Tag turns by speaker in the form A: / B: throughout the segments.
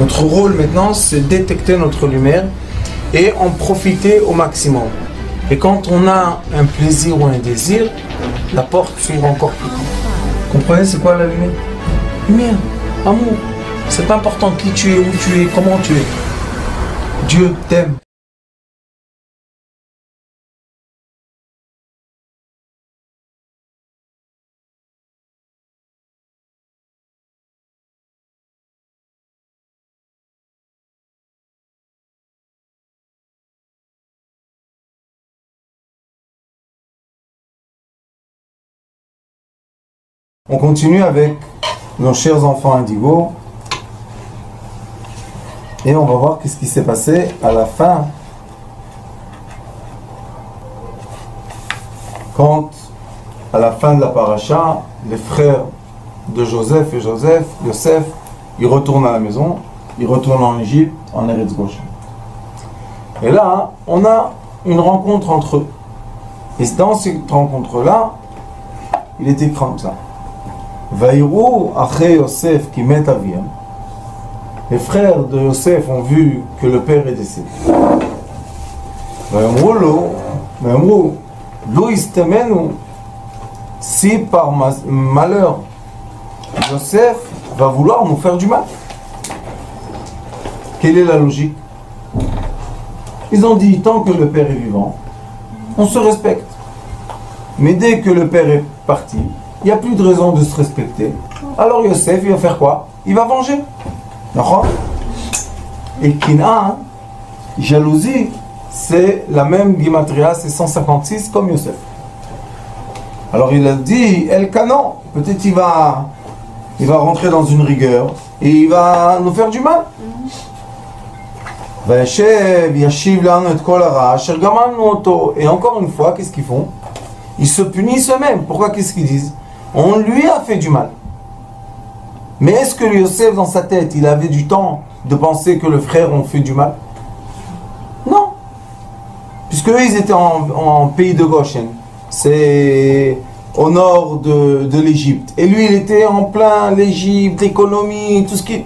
A: Notre rôle maintenant, c'est détecter notre lumière et en profiter au maximum. Et quand on a un plaisir ou un désir, la porte s'ouvre encore plus grand. Comprenez, c'est quoi la lumière? Lumière, amour. C'est pas important qui tu es, où tu es, comment tu es. Dieu t'aime. On continue avec nos chers enfants indigos et on va voir qu'est-ce qui s'est passé à la fin quand à la fin de la paracha les frères de Joseph et Yosef ils retournent à la maison, ils retournent en Égypte, en Eretz Goshen. Et là on a une rencontre entre eux et dans cette rencontre là il est écrit comme ça: Vaïrou Achei Yosef qui met Aviem. Les frères de Yosef ont vu que le père est décédé. Vaïrou Lo istemenu, si par malheur Yosef va vouloir nous faire du mal. Quelle est la logique? Ils ont dit tant que le père est vivant, on se respecte. Mais dès que le père est parti, il n'y a plus de raison de se respecter. Alors Yosef, il va faire quoi? Il va venger. D'accord? Et Kina, jalousie, c'est la même Gimatria, c'est 156 comme Yosef. Alors il a dit, Elkanon, peut-être il va rentrer dans une rigueur et il va nous faire du mal. Et encore une fois, qu'est-ce qu'ils font? Ils se punissent eux-mêmes. Pourquoi? Qu'est-ce qu'ils disent? On lui a fait du mal. Mais est-ce que Yosef, dans sa tête, il avait du temps de penser que le frère ont fait du mal? Non. Puisque eux, ils étaient en pays de Goshen. C'est au nord de l'Égypte. Et lui, il était en plein l'Égypte, l'économie, tout ce qui...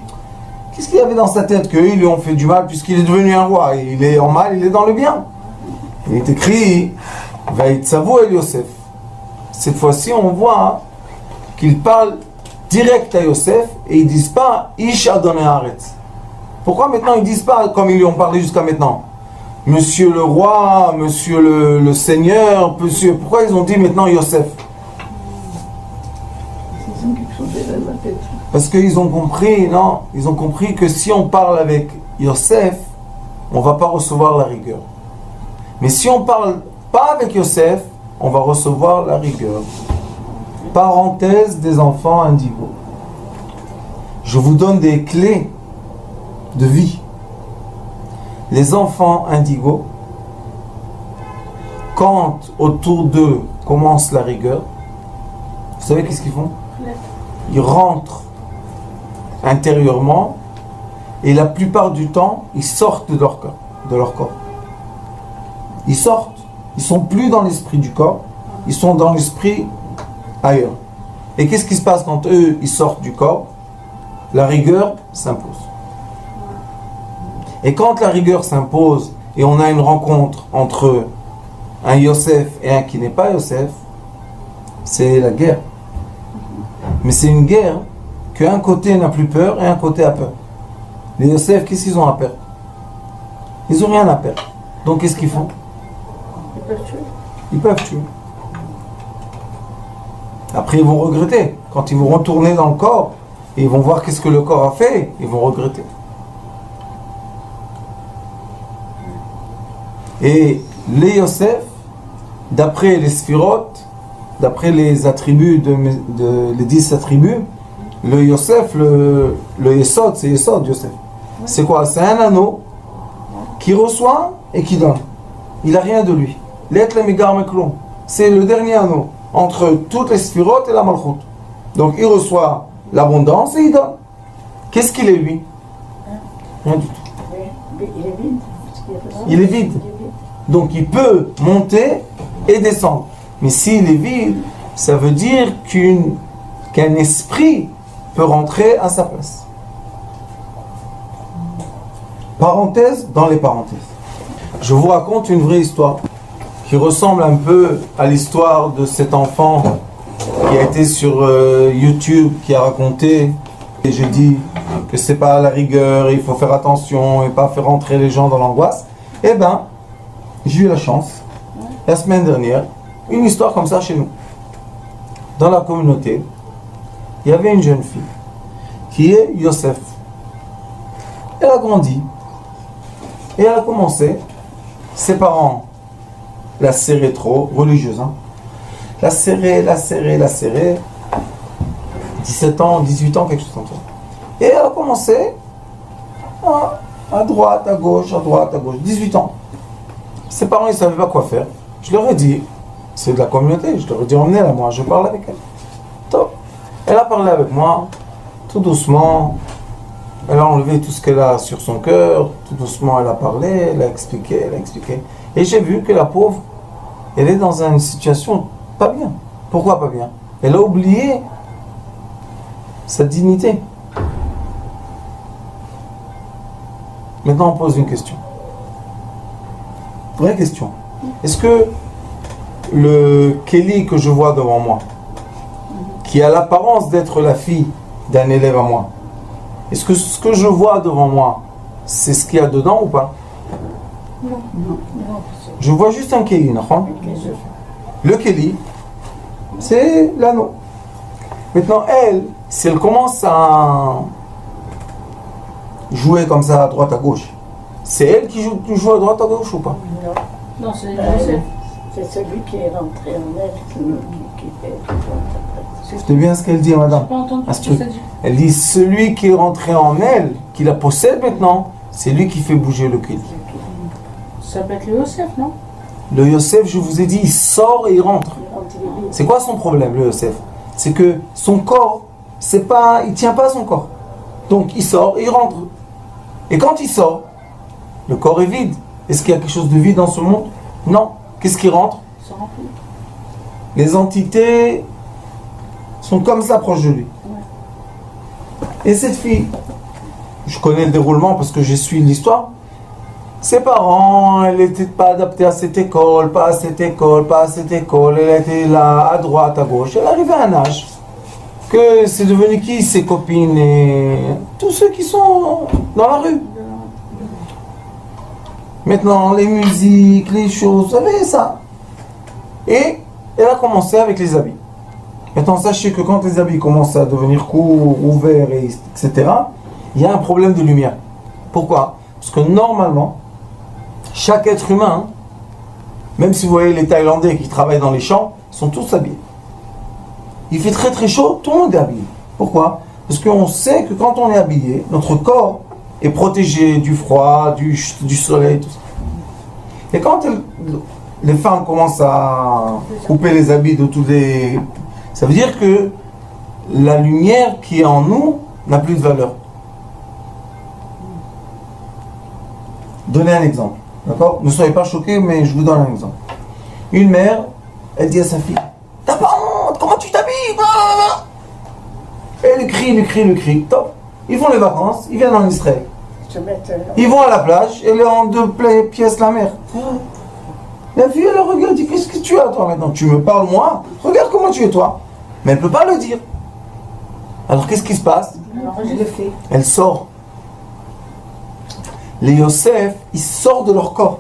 A: Qu'est-ce qu'il avait dans sa tête? Qu'eux, ils lui ont fait du mal puisqu'il est devenu un roi. Il est en mal, il est dans le bien. Il est écrit... Vaïtsavou el Yosef. Cette fois-ci, on voit qu'ils parlent direct à Yosef et ils ne disent pas Ish Adonai Haaretz. Pourquoi maintenant ils ne disent pas comme ils lui ont parlé jusqu'à maintenant? Monsieur le roi, monsieur le seigneur, monsieur. Pourquoi ils ont dit maintenant Yosef? Parce qu'ils ont compris, non? Ils ont compris que si on parle avec Yosef, on ne va pas recevoir la rigueur. Mais si on parle pas avec Yosef, on va recevoir la rigueur. Parenthèse des enfants indigos. Je vous donne des clés de vie. Les enfants indigos, quand autour d'eux commence la rigueur, vous savez qu'est-ce qu'ils font? Ils rentrent intérieurement et la plupart du temps, ils sortent de leur corps. Ils sortent. Ils ne sont plus dans l'esprit du corps, ils sont dans l'esprit ailleurs. Et qu'est-ce qui se passe quand eux, ils sortent du corps? La rigueur s'impose. Et quand la rigueur s'impose, et on a une rencontre entre un Yosef et un qui n'est pas Yosef, c'est la guerre. Mais c'est une guerre qu'un côté n'a plus peur et un côté a peur. Les Yosef, qu'est-ce qu'ils ont à perdre? Ils n'ont rien à perdre. Donc qu'est-ce qu'ils font? Ils peuvent tuer. Après, ils vont regretter. Quand ils vont retourner dans le corps, et ils vont voir qu'est-ce que le corps a fait, ils vont regretter. Et les Yosef, d'après les Sphiroth, d'après les attributs, les 10 attributs, le Yosef, le Yesod, c'est Yesod, Yosef. C'est quoi? C'est un anneau qui reçoit et qui donne. Il n'a rien de lui. C'est le dernier anneau entre toutes les sphirotes et la malchut. Donc il reçoit l'abondance et il donne. Qu'est-ce qu'il est lui? Rien du tout. Il est vide. Donc il peut monter et descendre. Mais s'il est vide, ça veut dire qu'un esprit peut rentrer à sa place. Parenthèse dans les parenthèses. Je vous raconte une vraie histoire qui ressemble un peu à l'histoire de cet enfant qui a été sur YouTube, qui a raconté, et j'ai dit que c'est pas à la rigueur, il faut faire attention et pas faire rentrer les gens dans l'angoisse. Eh ben, j'ai eu la chance, la semaine dernière, une histoire comme ça chez nous. Dans la communauté, il y avait une jeune fille qui est Yosef. Elle a grandi et elle a commencé, ses parents la serraient trop, religieuse, hein. La serraient, 17 ans, 18 ans, quelque chose comme ça. Et elle a commencé à droite, à gauche, 18 ans. Ses parents, ils ne savaient pas quoi faire. Je leur ai dit, c'est de la communauté, je leur ai dit, emmenez-la moi, je parle avec elle. Top. Elle a parlé avec moi, tout doucement. Elle a enlevé tout ce qu'elle a sur son cœur, tout doucement elle a parlé, elle a expliqué. Et j'ai vu que la pauvre, elle est dans une situation pas bien. Pourquoi pas bien? Elle a oublié sa dignité. Maintenant on pose une question. Vraie question. Est-ce que le Kelly que je vois devant moi, qui a l'apparence d'être la fille d'un élève à moi, est-ce que ce que je vois devant moi, c'est ce qu'il y a dedans ou pas?
B: Non.
A: Je vois juste un Kelly, non? Le Kelly, c'est l'anneau. Maintenant, elle, si elle commence à jouer comme ça à droite à gauche, c'est elle qui joue à droite à gauche ou pas?
B: Non, c'est celui qui est rentré en elle qui fait tout ça.
A: C'était bien ce qu'elle dit, madame.
B: J'ai pas entendu ce que ça dit.
A: Elle dit celui qui est rentré en elle, qui la possède maintenant, c'est lui qui fait bouger le Kelly.
B: Ça peut être le Yosef, non?
A: Le Yosef, je vous ai dit, il sort et il rentre. C'est quoi son problème, le Yosef? C'est que son corps, il tient pas son corps. Donc il sort et il rentre. Et quand il sort, le corps est vide. Est-ce qu'il y a quelque chose de vide dans ce monde? Non. Qu'est-ce qui rentre?
B: Ça remplit.
A: Les entités sont comme ça proches de lui. Et cette fille, je connais le déroulement parce que j'ai suivi l'histoire. Ses parents, elle n'était pas adaptée à cette école, pas à cette école. Elle était là, à droite, à gauche. Elle arrivait à un âge que c'est devenu qui? Ses copines et tous ceux qui sont dans la rue. Maintenant, les musiques, les choses, vous savez ça. Et elle a commencé avec les habits. Maintenant, sachez que quand les habits commencent à devenir courts, ouverts, etc., il y a un problème de lumière. Pourquoi? Parce que normalement, chaque être humain, même si vous voyez les Thaïlandais qui travaillent dans les champs, sont tous habillés. Il fait très très chaud, tout le monde est habillé. Pourquoi? Parce qu'on sait que quand on est habillé, notre corps est protégé du froid, du soleil, tout ça. Et quand les femmes commencent à couper les habits de tous les... Ça veut dire que la lumière qui est en nous n'a plus de valeur. Donnez un exemple. D'accord? Ne soyez pas choqués, mais je vous donne un exemple. Une mère, elle dit à sa fille, t'as pas honte, comment tu t'habilles? Elle crie. Top. Ils font les vacances, ils viennent en Israël. Ils vont à la plage, elle est en 2 pièces la mer. La fille, elle regarde, dit, qu'est-ce que tu as toi maintenant? Tu me parles moi? Regarde comment tu es toi. Mais elle ne peut pas le dire. Alors qu'est-ce qui se passe? Elle sort. Les Yosef, ils sortent de leur corps.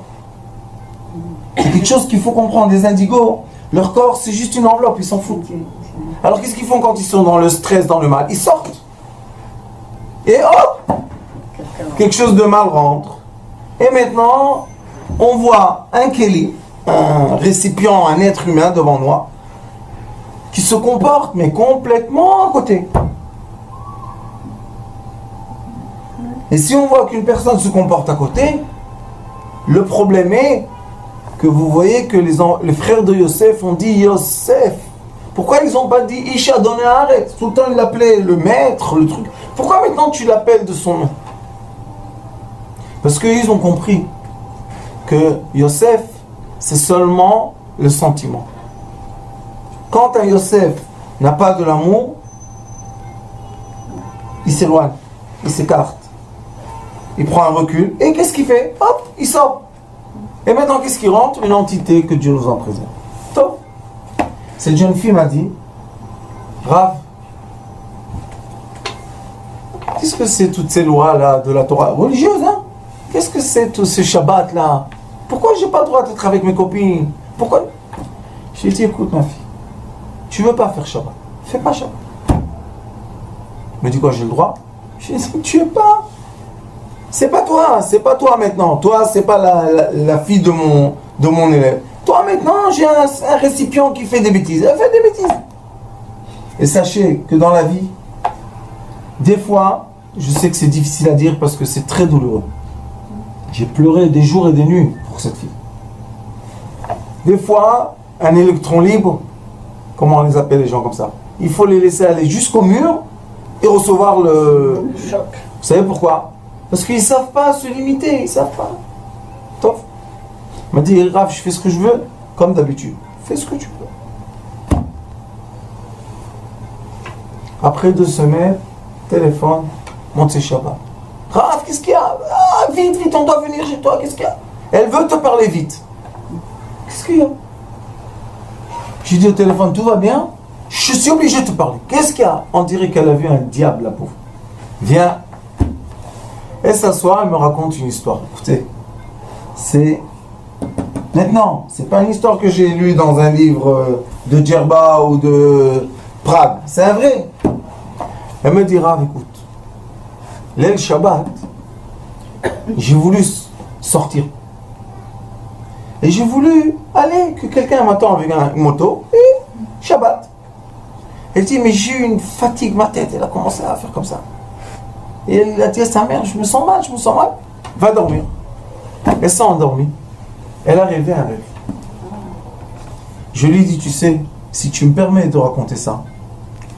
A: C'est quelque chose qu'il faut comprendre. Les indigos, leur corps, c'est juste une enveloppe, ils s'en foutent. Alors qu'est-ce qu'ils font quand ils sont dans le stress, dans le mal? Ils sortent. Et hop, quelque chose de mal rentre. Et maintenant, on voit un Kelly, un récipient, un être humain devant moi, qui se comporte, mais complètement à côté. Et si on voit qu'une personne se comporte à côté, le problème est que vous voyez que les frères de Yosef ont dit Yosef. Pourquoi ils n'ont pas dit Isha donné arrête? Tout le temps ils l'appelaient le maître, le truc. Pourquoi maintenant tu l'appelles de son nom? Parce qu'ils ont compris que Yosef, c'est seulement le sentiment. Quand un Yosef n'a pas de l'amour, il s'éloigne, il s'écarte. il prend un recul, et qu'est-ce qu'il fait? Hop, il sort. Et maintenant, qu'est-ce qui rentre? Une entité que Dieu nous en préserve. Top. Cette jeune fille m'a dit, Rav, qu'est-ce que c'est toutes ces lois-là de la Torah religieuse, hein? Qu'est-ce que c'est tous ces Shabbats-là? Pourquoi j'ai pas le droit d'être avec mes copines? Pourquoi? J'ai dit, écoute ma fille, tu veux pas faire Shabbat, fais pas Shabbat. Elle me dit quoi, j'ai le droit? J'ai dit, tu es pas. C'est pas toi maintenant. Toi, c'est pas la fille de mon élève. Toi maintenant, j'ai un récipient qui fait des bêtises. Elle fait des bêtises. Et sachez que dans la vie, des fois, je sais que c'est difficile à dire parce que c'est très douloureux. J'ai pleuré des jours et des nuits pour cette fille. Des fois, un électron libre, comment on les appelle les gens comme ça? Il faut les laisser aller jusqu'au mur et recevoir le choc. Vous savez pourquoi? Parce qu'ils ne savent pas se limiter, ils ne savent pas. Top. Il m'a dit, Rav, je fais ce que je veux, comme d'habitude. Fais ce que tu veux. Après 2 semaines, téléphone, monte ses Shabbat. Rav, qu'est-ce qu'il y a? Ah, vite, on doit venir chez toi, qu'est-ce qu'il y a? Elle veut te parler vite. Qu'est-ce qu'il y a? J'ai dit au téléphone, tout va bien? Je suis obligé de te parler. Qu'est-ce qu'il y a? On dirait qu'elle a vu un diable, la pauvre. Viens. Elle s'assoit, elle me raconte une histoire. Écoutez, c'est... Maintenant, c'est pas une histoire que j'ai lue dans un livre de Djerba ou de Prague. C'est un vrai. Elle me dira, écoute, l'aile Shabbat, j'ai voulu sortir. Et j'ai voulu aller, que quelqu'un m'attend avec une moto, et Shabbat. Elle dit, mais j'ai eu une fatigue, ma tête. Elle a commencé à faire comme ça. Et elle a dit à sa mère, je me sens mal. Va dormir. Elle s'est endormie. Elle a rêvé un rêve. Je lui ai dit, tu sais, si tu me permets de raconter ça,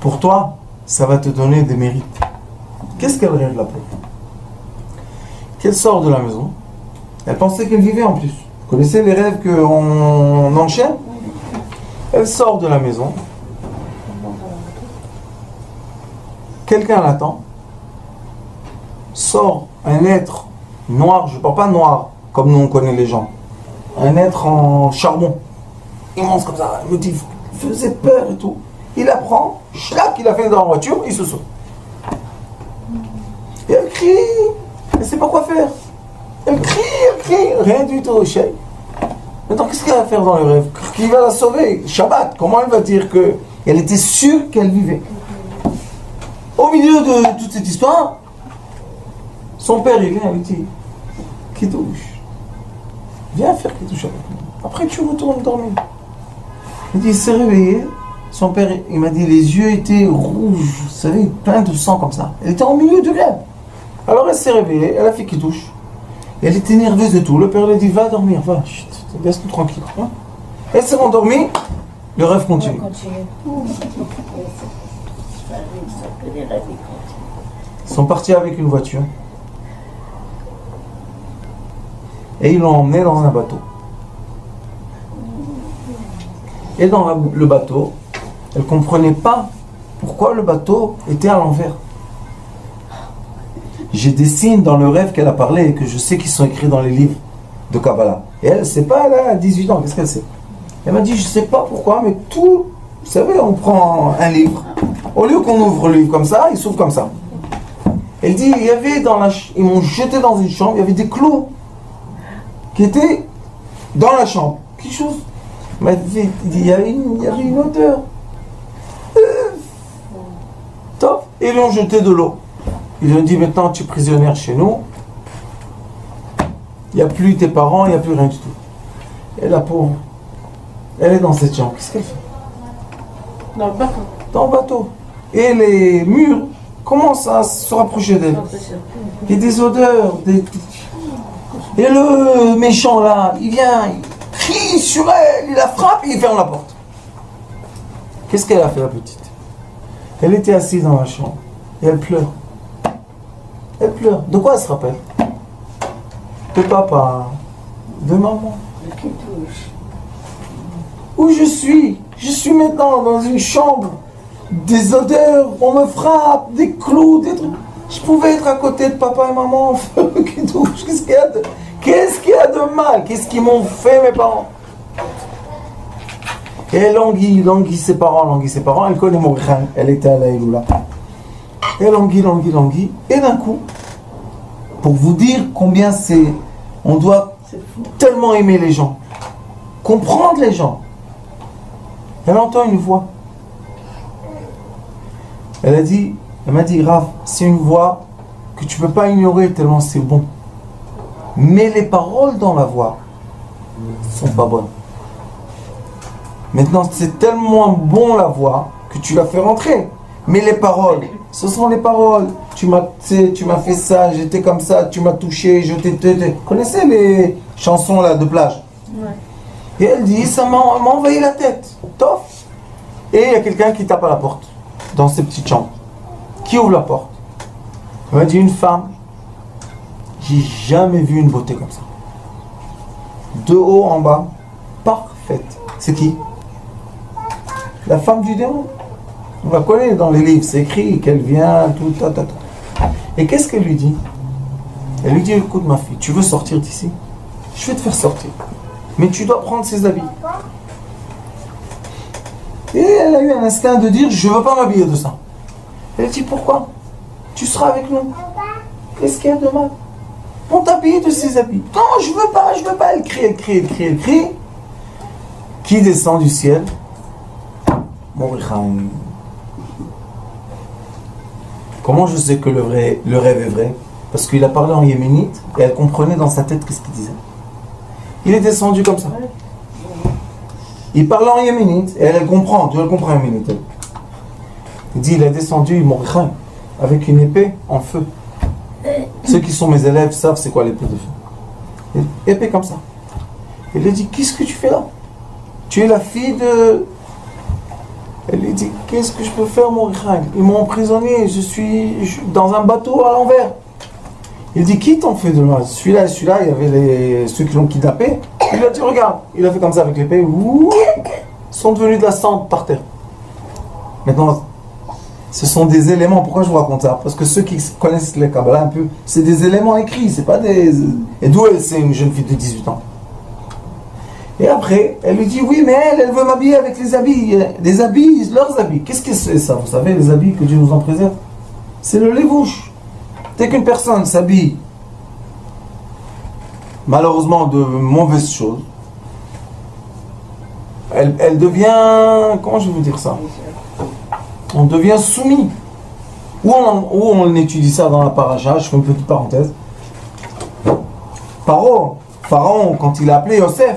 A: pour toi, ça va te donner des mérites. Qu'est-ce qu'elle rêve, la pauvre? Qu'elle sort de la maison. Elle pensait qu'elle vivait en plus. Vous connaissez les rêves qu'on enchaîne? Elle sort de la maison. Quelqu'un l'attend. Sort un être noir, je ne parle pas noir comme nous on connaît les gens, un être en charbon, immense comme ça, il me dit, il faisait peur et tout. Il la prend, chlac, il la fait dans la voiture, il se sauve. Et elle crie, elle ne sait pas quoi faire. Elle crie, rien du tout, chérie. Maintenant, qu'est-ce qu'elle va faire dans le rêve? Qui va la sauver? Shabbat, comment elle va dire qu'elle était sûre qu'elle vivait? Au milieu de toute cette histoire, son père, il vient, il dit, Kidouche, viens faire Kidouche avec moi. Après, tu retournes dormir. Il dit, il s'est réveillé. Son père, il m'a dit, les yeux étaient rouges, vous savez, plein de sang comme ça. Elle était au milieu de rêve. Alors, elle s'est réveillée, elle a fait Kidouche. Elle était nerveuse et tout. Le père lui a dit, va dormir, va, chut, laisse-nous tranquille. Hein? Elle s'est rendormie, le rêve continue. Ils sont partis avec une voiture. Et ils l'ont emmené dans un bateau. Et dans le bateau, elle ne comprenait pas pourquoi le bateau était à l'envers. J'ai des signes dans le rêve qu'elle a parlé et que je sais qu'ils sont écrits dans les livres de Kabbalah. Et elle ne sait pas, elle a 18 ans, qu'est-ce qu'elle sait? Elle m'a dit, je ne sais pas pourquoi, mais tout, vous savez, on prend un livre. Au lieu qu'on ouvre le livre comme ça, il s'ouvre comme ça. Elle dit, il y avait ils m'ont jeté dans une chambre, il y avait des clous qui étaient dans la chambre. Quelque chose. Il y avait une odeur. Top. Et ils lui ont jeté de l'eau. Ils lui ont dit, maintenant tu es prisonnière chez nous. Il n'y a plus tes parents, il n'y a plus rien du tout. Et la pauvre, elle est dans cette chambre. Qu'est-ce qu'elle fait?
B: Dans le bateau.
A: Dans le bateau. Et les murs commencent à se rapprocher d'elle. Il y a des odeurs. Et le méchant là, il vient, il crie sur elle, il la frappe et il ferme la porte. Qu'est-ce qu'elle a fait, la petite? Elle était assise dans la chambre et elle pleure. Elle pleure. De quoi elle se rappelle? De papa, de maman. Où je suis? Je suis maintenant dans une chambre. Des odeurs, on me frappe, des clous, des trucs. Je pouvais être à côté de papa et maman. Qu'est-ce qu'il y a de... Qu'est-ce qu'il y a de mal? Qu'est-ce qu'ils m'ont fait mes parents? Et elle languit ses parents. Elle connaît Mordechai, elle était à la Eloula. Elle languit. Et d'un coup, pour vous dire combien c'est... On doit tellement aimer les gens, comprendre les gens. Elle entend une voix. Elle m'a dit, Rav, c'est une voix que tu ne peux pas ignorer tellement c'est bon. Mais les paroles dans la voix ne sont pas bonnes. Maintenant, c'est tellement bon la voix que tu la fais rentrer. Mais les paroles, ce sont les paroles. Tu m'as fait ça, j'étais comme ça, tu m'as touché, je t'ai... Vous connaissez les chansons là de plage? Ouais. Et elle dit, ça m'a envahi la tête. Tof. Et il y a quelqu'un qui tape à la porte, dans ces petites chambres. Qui ouvre la porte? Elle m'a dit, une femme. J'ai jamais vu une beauté comme ça. De haut en bas, parfaite. C'est qui? La femme du démon. On la connaît dans les livres, c'est écrit qu'elle vient, tout, ta. Et qu'est-ce qu'elle lui dit? Elle lui dit, écoute ma fille, tu veux sortir d'ici? Je vais te faire sortir. Mais tu dois prendre ses habits. Et elle a eu un instinct de dire, je ne veux pas m'habiller de ça. Elle a dit, pourquoi? Tu seras avec nous. Qu'est-ce qu'il y a de mal? On t'habille de ses habits. Non, je veux pas. Elle crie. Qui descend du ciel? Mordechai. Comment je sais que le rêve est vrai? Parce qu'il a parlé en yéménite et elle comprenait dans sa tête qu'est-ce qu'il disait. Il est descendu comme ça. Il parlait en yéménite et elle comprend. Elle comprend en yéménite. Il dit, il est descendu, Mordechai, avec une épée en feu. Ceux qui sont mes élèves savent c'est quoi l'épée de feu. Épée comme ça. Il lui dit, qu'est-ce que tu fais là? Tu es la fille de... Elle lui dit, qu'est-ce que je peux faire, Mordechai? Ils m'ont emprisonné, je suis dans un bateau à l'envers. Il dit, qui t'en fait de mal? Celui-là, il y avait ceux qui l'ont kidnappé. Il lui a dit, regarde, il a fait comme ça avec l'épée. Ils sont devenus de la cendre par terre. Maintenant, ce sont des éléments. Pourquoi je vous raconte ça? Parce que ceux qui connaissent les Kabbalah un peu, c'est des éléments écrits, c'est pas des... Et d'où c'est une jeune fille de 18 ans? Et après, elle lui dit, oui, mais elle veut m'habiller avec les habits. Les habits, leurs habits. Qu'est-ce que c'est ça? Vous savez, les habits que Dieu nous en préserve? C'est le lévouche. Dès qu'une personne s'habille, malheureusement, de mauvaises choses, elle devient... Comment je vais vous dire ça? On devient soumis. Où on étudie ça dans la paracha? Je fais une petite parenthèse. Pharaon, quand il a appelé Yosef,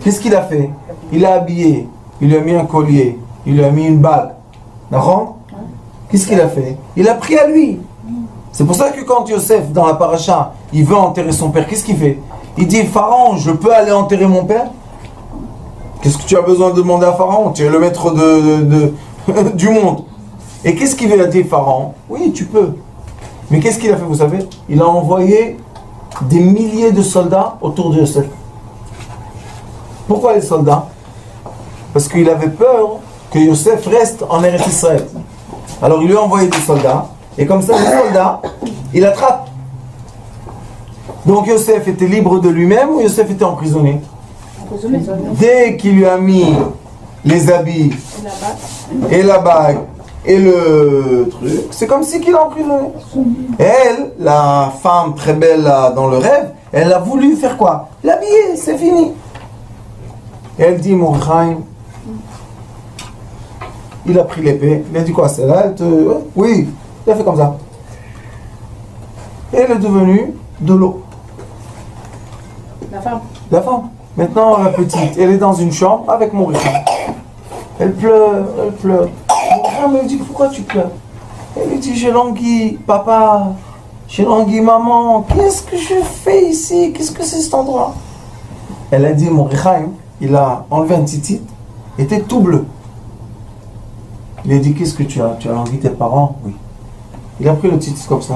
A: qu'est-ce qu'il a fait? Il l'a habillé, il lui a mis un collier, il lui a mis une bague. D'accord? Qu'est-ce qu'il a fait? Il a pris à lui. C'est pour ça que quand Yosef, dans la paracha, il veut enterrer son père, qu'est-ce qu'il fait? Il dit, Pharaon, je peux aller enterrer mon père? Qu'est-ce que tu as besoin de demander à Pharaon? Tu es le maître du monde. Et qu'est-ce qu'il a dit Pharaon? Oui, tu peux. Mais qu'est-ce qu'il a fait, vous savez? Il a envoyé des milliers de soldats autour de Yosef. Pourquoi les soldats? Parce qu'il avait peur que Yosef reste en Eretz Israël. Alors il lui a envoyé des soldats, et comme ça les soldats, il attrape. Donc Yosef était libre de lui-même ou Yosef était emprisonné? Dès qu'il lui a mis les habits et la bague et le truc, c'est comme si qu'il l'a emprisonné. Elle, la femme très belle là, dans le rêve, elle a voulu faire quoi? L'habiller, c'est fini. Et elle dit, Mordechai, il a pris l'épée, il a dit quoi, c'est là, oui, il a fait comme ça. Et elle est devenue de l'eau. La femme. Maintenant, la petite, elle est dans une chambre avec Mordechai. Elle pleure. Mordechai me dit, pourquoi tu pleures? Elle lui dit, j'ai langui, papa, j'ai langui, maman, qu'est-ce que je fais ici? Qu'est-ce que c'est cet endroit? Elle a dit, Mordechai, il a enlevé un titit, était tout bleu. Il a dit, qu'est-ce que tu as? Tu as langui tes parents? Oui. Il a pris le titit comme ça,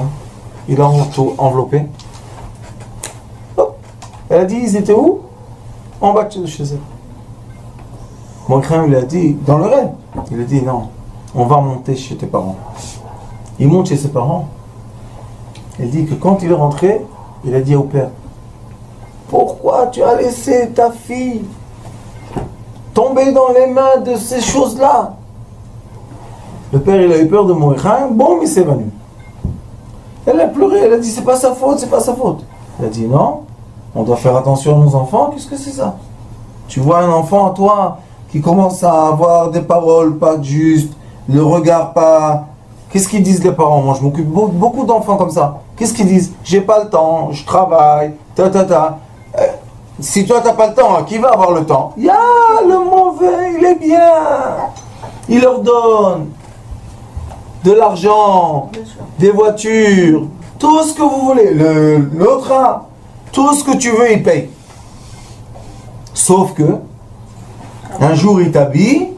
A: il l'a enveloppé. Hop. Elle a dit, ils étaient où? En bas de chez elle. Mordechai lui a dit, dans le rêve, il a dit, non, on va monter chez tes parents. Il monte chez ses parents, Elle dit que quand il est rentré, il a dit au père, pourquoi tu as laissé ta fille tomber dans les mains de ces choses-là? Le père, il a eu peur de mourir. Bon, il s'est évanoui. Elle a pleuré, elle a dit, c'est pas sa faute, c'est pas sa faute. Elle a dit, non, on doit faire attention à nos enfants, qu'est-ce que c'est ça? Tu vois un enfant à toi qui commence à avoir des paroles pas justes, le regard pas... Qu'est-ce qu'ils disent les parents? Moi je m'occupe beaucoup d'enfants comme ça. Qu'est-ce qu'ils disent? J'ai pas le temps, je travaille, si toi t'as pas le temps, qui va avoir le temps? Ya, le mauvais, il est bien. Il leur donne de l'argent, des voitures, tout ce que vous voulez, le train, tout ce que tu veux, il paye. Sauf que, un jour il t'habille,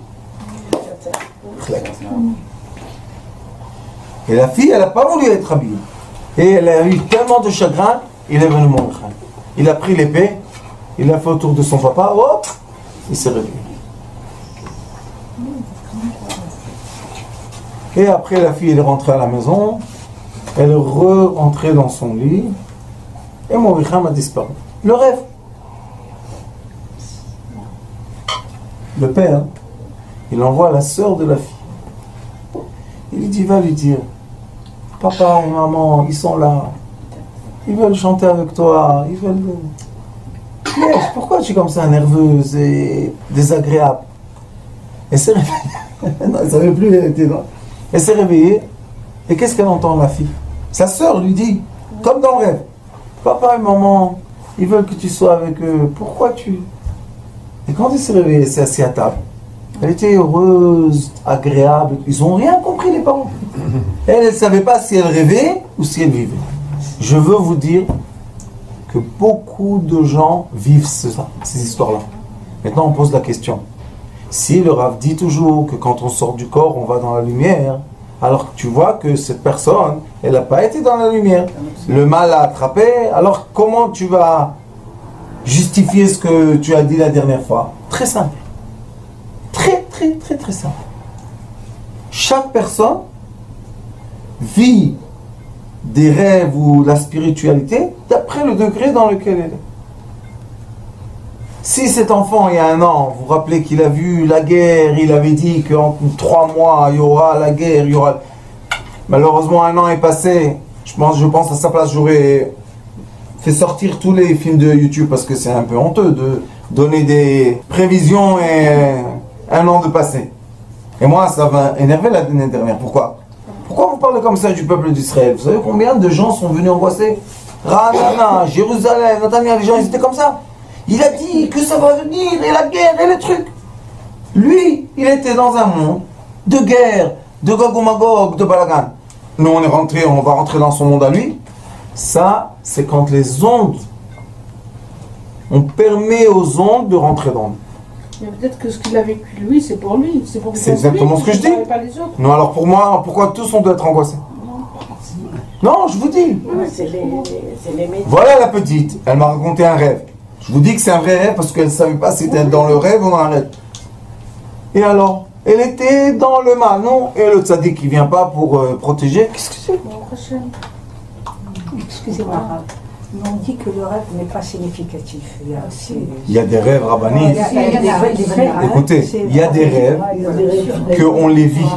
A: et la fille, elle n'a pas voulu être habillée. Et elle a eu tellement de chagrin, il est venu mourir. Il a pris l'épée, il l'a fait autour de son papa, hop, il s'est réveillé. Et après, la fille, elle est rentrée à la maison, elle est rentrée dans son lit, et Moricham a disparu. Le rêve. Le père, il envoie la sœur de la fille. Il lui dit, va lui dire, papa et maman, ils sont là. Ils veulent chanter avec toi. Ils veulent... Mais pourquoi tu es comme ça, nerveuse et désagréable? Elle s'est réveillée. Non, elle ne savait plus, elle était là. Elle s'est réveillée. Et qu'est-ce qu'elle entend, la fille? Sa sœur lui dit, comme dans le rêve, papa et maman, ils veulent que tu sois avec eux. Pourquoi tu... Et quand elle s'est réveillée, elle s'est assise à table. Elle était heureuse, agréable. Ils n'ont rien compris, les parents. Elle ne savait pas si elle rêvait ou si elle vivait. Je veux vous dire que beaucoup de gens vivent ces histoires-là. Maintenant, on pose la question. Si le Rav dit toujours que quand on sort du corps, on va dans la lumière, alors que tu vois que cette personne, elle n'a pas été dans la lumière. Le mal l'a attrapé, alors comment tu vas justifier ce que tu as dit la dernière fois? Très simple. Très simple. Chaque personne vit des rêves ou la spiritualité d'après le degré dans lequel elle est. Si cet enfant, il y a 1 an, vous vous rappelez qu'il a vu la guerre, il avait dit qu'en 3 mois, il y aura la guerre, il y aura... Malheureusement, 1 an est passé. Je pense à sa place, j'aurais fait sortir tous les films de YouTube parce que c'est un peu honteux de donner des prévisions et 1 an de passé. Et moi, ça va énerver l'année dernière. Pourquoi? Pourquoi vous parlez comme ça du peuple d'Israël? Vous savez combien de gens sont venus angoissés? Ranana, Jérusalem, Natania, les gens, ils étaient comme ça. Il a dit que ça va venir, et la guerre, et les trucs. Lui, il était dans un monde de guerre, de Gog ou Magog, de Balagan. Nous, on va rentrer dans son monde à lui. Ça, c'est quand les ondes, on permet aux ondes de rentrer dans nous.
C: Mais peut-être que ce qu'il a vécu lui, c'est pour lui.
A: C'est exactement ce que je dis. Non, alors pour moi, pourquoi tous on doit être angoissés? Non, je vous dis.
B: C'est les médias.
A: Voilà la petite, elle m'a raconté un rêve. Je vous dis que c'est un vrai rêve parce qu'elle ne savait pas si c'était dans le rêve ou dans un rêve. Et alors, elle était dans le mal, non? Et le tzaddik qui ne vient pas pour protéger, qu'est-ce que c'est?
D: Excusez-moi, mais on dit que le rêve n'est pas significatif.
A: Il y a des rêves rabbiniques. Écoutez, il y a des rêves qu'on les vit.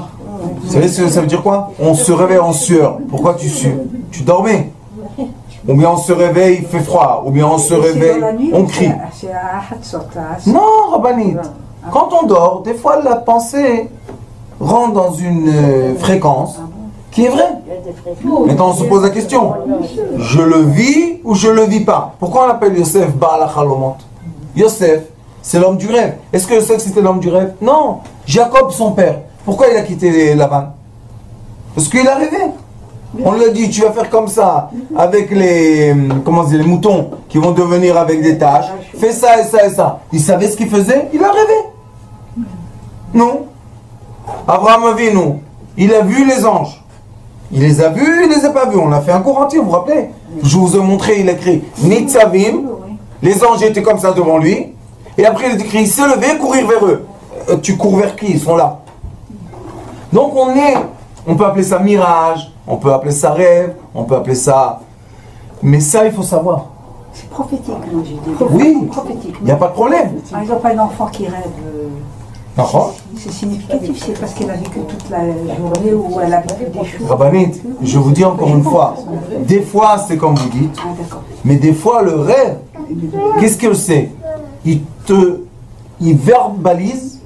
A: Vous savez ce que ça veut dire quoi? On se réveille en sueur. Pourquoi tu sues? Tu dormais. Ou bien on se réveille, il fait froid. Ou bien on se réveille, on crie. Non, Rabbanit. Quand on dort, des fois la pensée rentre dans une fréquence qui est vraie. Maintenant on se pose la question. Je le vis ou je le vis pas? Pourquoi on appelle Yosef Baal HaChalomot? Yosef, c'est l'homme du rêve. Est-ce que Yosef c'était l'homme du rêve? Non. Jacob, son père. Pourquoi il a quitté Laban? Parce qu'il a rêvé. On lui a dit, tu vas faire comme ça, avec les moutons qui vont devenir avec des taches. Fais ça et ça et ça. Il savait ce qu'il faisait, il a rêvé. Non. Abraham Avinu, il a vu les anges. Il les a vus, il les a pas vus. On a fait un cours entier, vous vous rappelez? Je vous ai montré, il a écrit Nitzavim. Les anges étaient comme ça devant lui. Et après, il a écrit, il s'est levé, courir vers eux. Tu cours vers qui? Ils sont là. Donc on peut appeler ça mirage, on peut appeler ça rêve, on peut appeler ça... Mais ça, il faut savoir.
D: C'est prophétique, moi j'ai dit.
A: Oui,
D: Prophétique.
A: il n'y a pas de problème.
D: Par exemple, un enfant qui rêve,
A: D'accord.
D: c'est significatif, c'est parce qu'elle a vécu toute la journée où elle a vécu des choses.
A: Rabbanit, je vous dis encore une fois, des fois c'est comme vous dites,
D: Ah, d'accord.
A: mais des fois le rêve, qu'est-ce que c'est? Il verbalise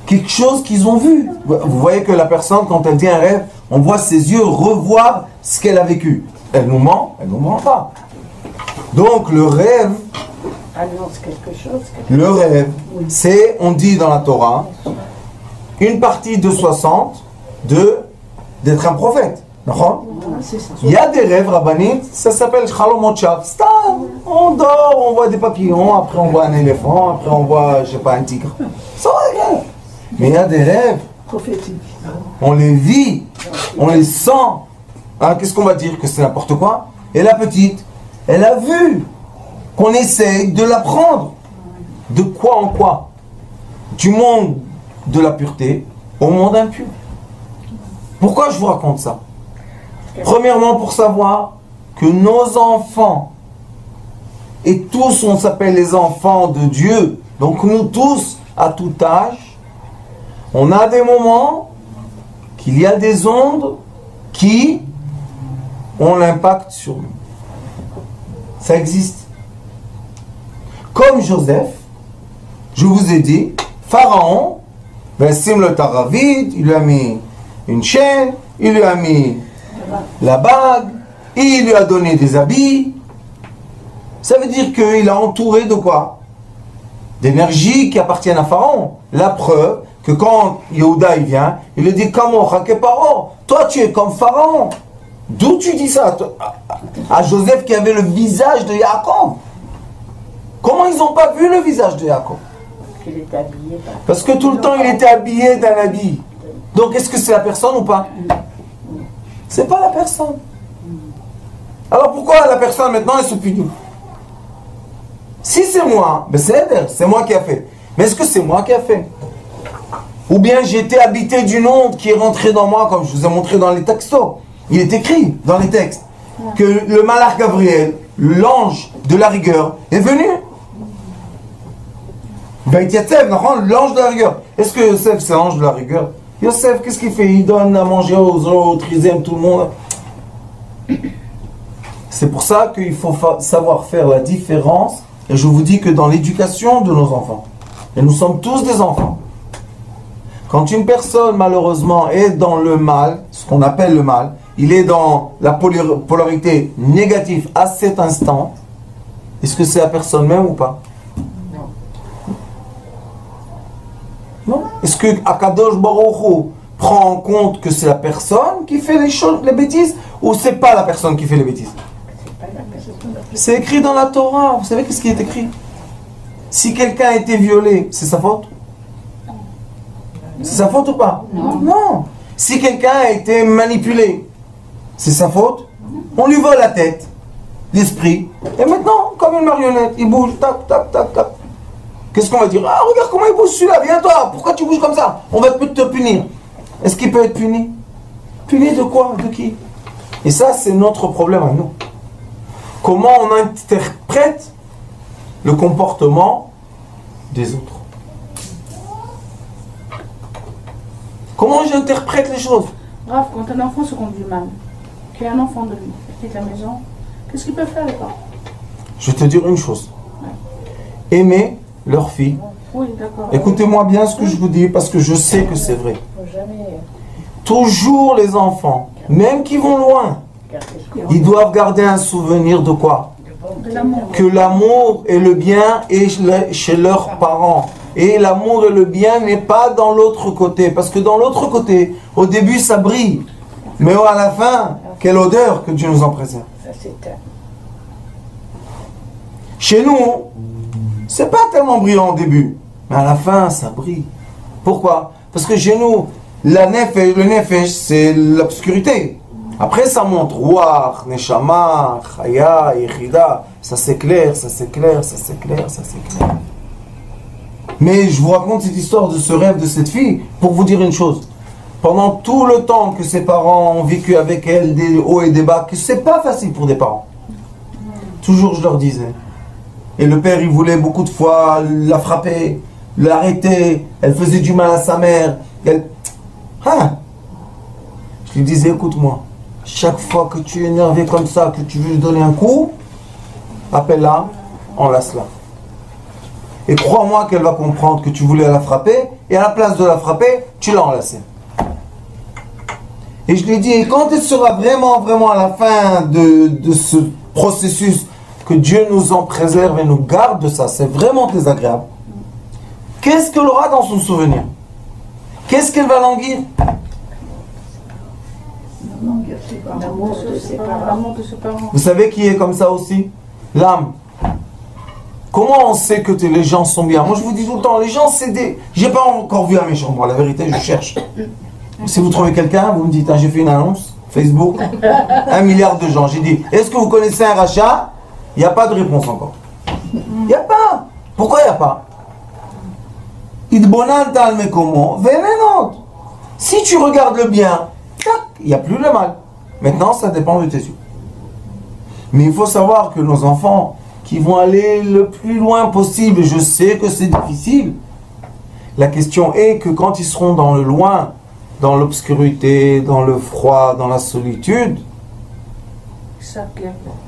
A: quelque chose qu'ils ont vu. Vous voyez que la personne, quand elle dit un rêve, on voit ses yeux revoir ce qu'elle a vécu. Elle nous ment pas. Donc le rêve,
B: Annonce quelque chose.
A: le rêve, c'est, on dit dans la Torah, une partie de 60 d'être un prophète. D'accord?
D: C'est ça.
A: Il y a des rêves rabbiniques, ça s'appelle Chalomot Shav. On dort, on voit des papillons, après on voit un éléphant, après on voit, je sais pas, un tigre. Ça va rien. Mais il y a des rêves,
C: Prophétique.
A: on les vit, on les sent. Hein, qu'est-ce qu'on va dire? Que c'est n'importe quoi? Et la petite, elle a vu qu'on essaye de l'apprendre. De quoi en quoi? Du monde de la pureté au monde impur. Pourquoi je vous raconte ça? Premièrement, pour savoir que nos enfants, et tous on s'appelle les enfants de Dieu, donc nous tous, à tout âge, on a des moments qu'il y a des ondes qui ont l'impact sur nous. Ça existe. Comme Joseph, je vous ai dit, Pharaon, Sim le Taravid, il lui a mis une chaîne, il lui a mis la bague, il lui a donné des habits. Ça veut dire qu'il a entouré de quoi? D'énergie qui appartiennent à Pharaon. La preuve que quand Yehuda il vient, il lui dit Kamo Paro, toi tu es comme Pharaon. D'où tu dis ça à Joseph qui avait le visage de Yaakov? Comment ils n'ont pas vu le visage de Yaakov?
B: Qu'il était habillé.
A: Parce que tout le temps il était habillé d'un habit. Donc est-ce que c'est la personne ou pas? C'est pas la personne. Alors pourquoi la personne maintenant elle se punit? Si c'est moi, ben c'est moi qui a fait. Mais est-ce que c'est moi qui a fait? Ou bien j'ai été habité d'une onde qui est rentrée dans moi, comme je vous ai montré dans les textos. Il est écrit dans les textes que le malach Gabriel, l'ange de la rigueur, est venu. L'ange de la rigueur. Est-ce que Yosef c'est l'ange de la rigueur? Yosef, qu'est-ce qu'il fait? Il donne à manger aux autres, il aime tout le monde. C'est pour ça qu'il faut savoir faire la différence. Et je vous dis que dans l'éducation de nos enfants, et nous sommes tous des enfants, quand une personne malheureusement est dans le mal, ce qu'on appelle le mal, il est dans la polarité négative à cet instant, est-ce que c'est la personne même ou pas? Non. Est-ce que Akadosh Baruch Hu prend en compte que c'est la personne qui fait les choses, les bêtises, ou c'est pas la personne qui fait les bêtises? C'est écrit dans la Torah. Vous savez qu'est-ce qui est écrit? Si quelqu'un a été violé, c'est sa faute? C'est sa faute ou pas? Non. Si quelqu'un a été manipulé, c'est sa faute? On lui vole la tête, l'esprit, et maintenant, comme une marionnette, il bouge, tac, tac, tac, tac. Qu'est-ce qu'on va dire? Ah, regarde comment il bouge celui-là, viens-toi, pourquoi tu bouges comme ça? On va te punir. Est-ce qu'il peut être puni? Puni de quoi? De qui? Et ça, c'est notre problème à nous. Comment on interprète le comportement des autres? Comment j'interprète les choses?
C: Bref, quand un enfant se conduit mal, qu'il y a un enfant de lui, qui est à la maison, qu'est-ce qu'il peut faire les parents?
A: Je vais te dire une chose. Aimer leur fille.
C: Oui, d'accord.
A: Écoutez-moi bien ce que je vous dis parce que je sais que c'est vrai.
B: Il ne faut jamais
A: Toujours les enfants, même qui vont loin,
B: garder ce qu'on
A: ils doivent garder un souvenir de quoi?
C: De l'amour.
A: Que l'amour et le bien est chez leurs parents. Et l'amour et le bien n'est pas dans l'autre côté. Parce que dans l'autre côté, au début ça brille. Mais à la fin, quelle odeur, que Dieu nous en préserve.
B: Ça s'éteint.
A: Chez nous, c'est pas tellement brillant au début. Mais à la fin, ça brille. Pourquoi? Parce que chez nous, le nefesh, c'est l'obscurité. Après, ça monte. Ruach, Neshama, Chaya, Yechida. Ça s'éclaire, ça s'éclaire, ça s'éclaire, ça s'éclaire. Mais je vous raconte cette histoire de ce rêve de cette fille pour vous dire une chose. pendant tout le temps que ses parents ont vécu avec elle, des hauts et des bas, que c'est pas facile pour des parents. Toujours je leur disais. Et le père, il voulait beaucoup de fois la frapper, l'arrêter, elle faisait du mal à sa mère. Je lui disais, écoute-moi, chaque fois que tu es énervé comme ça, que tu veux lui donner un coup, appelle-la, enlace-la. Et crois-moi qu'elle va comprendre que tu voulais la frapper, et à la place de la frapper, tu l'as enlacée. Et je lui ai dit, et quand elle sera vraiment, vraiment à la fin de ce processus, que Dieu nous en préserve et nous garde de ça, c'est vraiment désagréable. Qu'est-ce qu'elle aura dans son souvenir? Qu'est-ce qu'elle va languir?
B: L'amour de ses parents.
C: L'amour de ses parents.
A: Vous savez qui est comme ça aussi? L'âme. Comment on sait que les gens sont bien? Moi je vous dis tout le temps, les gens c'est des... J'ai pas encore vu un méchant, moi la vérité je cherche. Si vous trouvez quelqu'un, vous me dites, j'ai fait une annonce, Facebook, 1 milliard de gens. J'ai dit, est-ce que vous connaissez un rachat? Il n'y a pas de réponse encore. Il n'y a pas. Pourquoi il n'y a pas? Si tu regardes le bien, il n'y a plus le mal. Maintenant, ça dépend de tes yeux. Mais il faut savoir que nos enfants qui vont aller le plus loin possible, je sais que c'est difficile. La question est que quand ils seront dans le loin, dans l'obscurité, dans le froid, dans la solitude,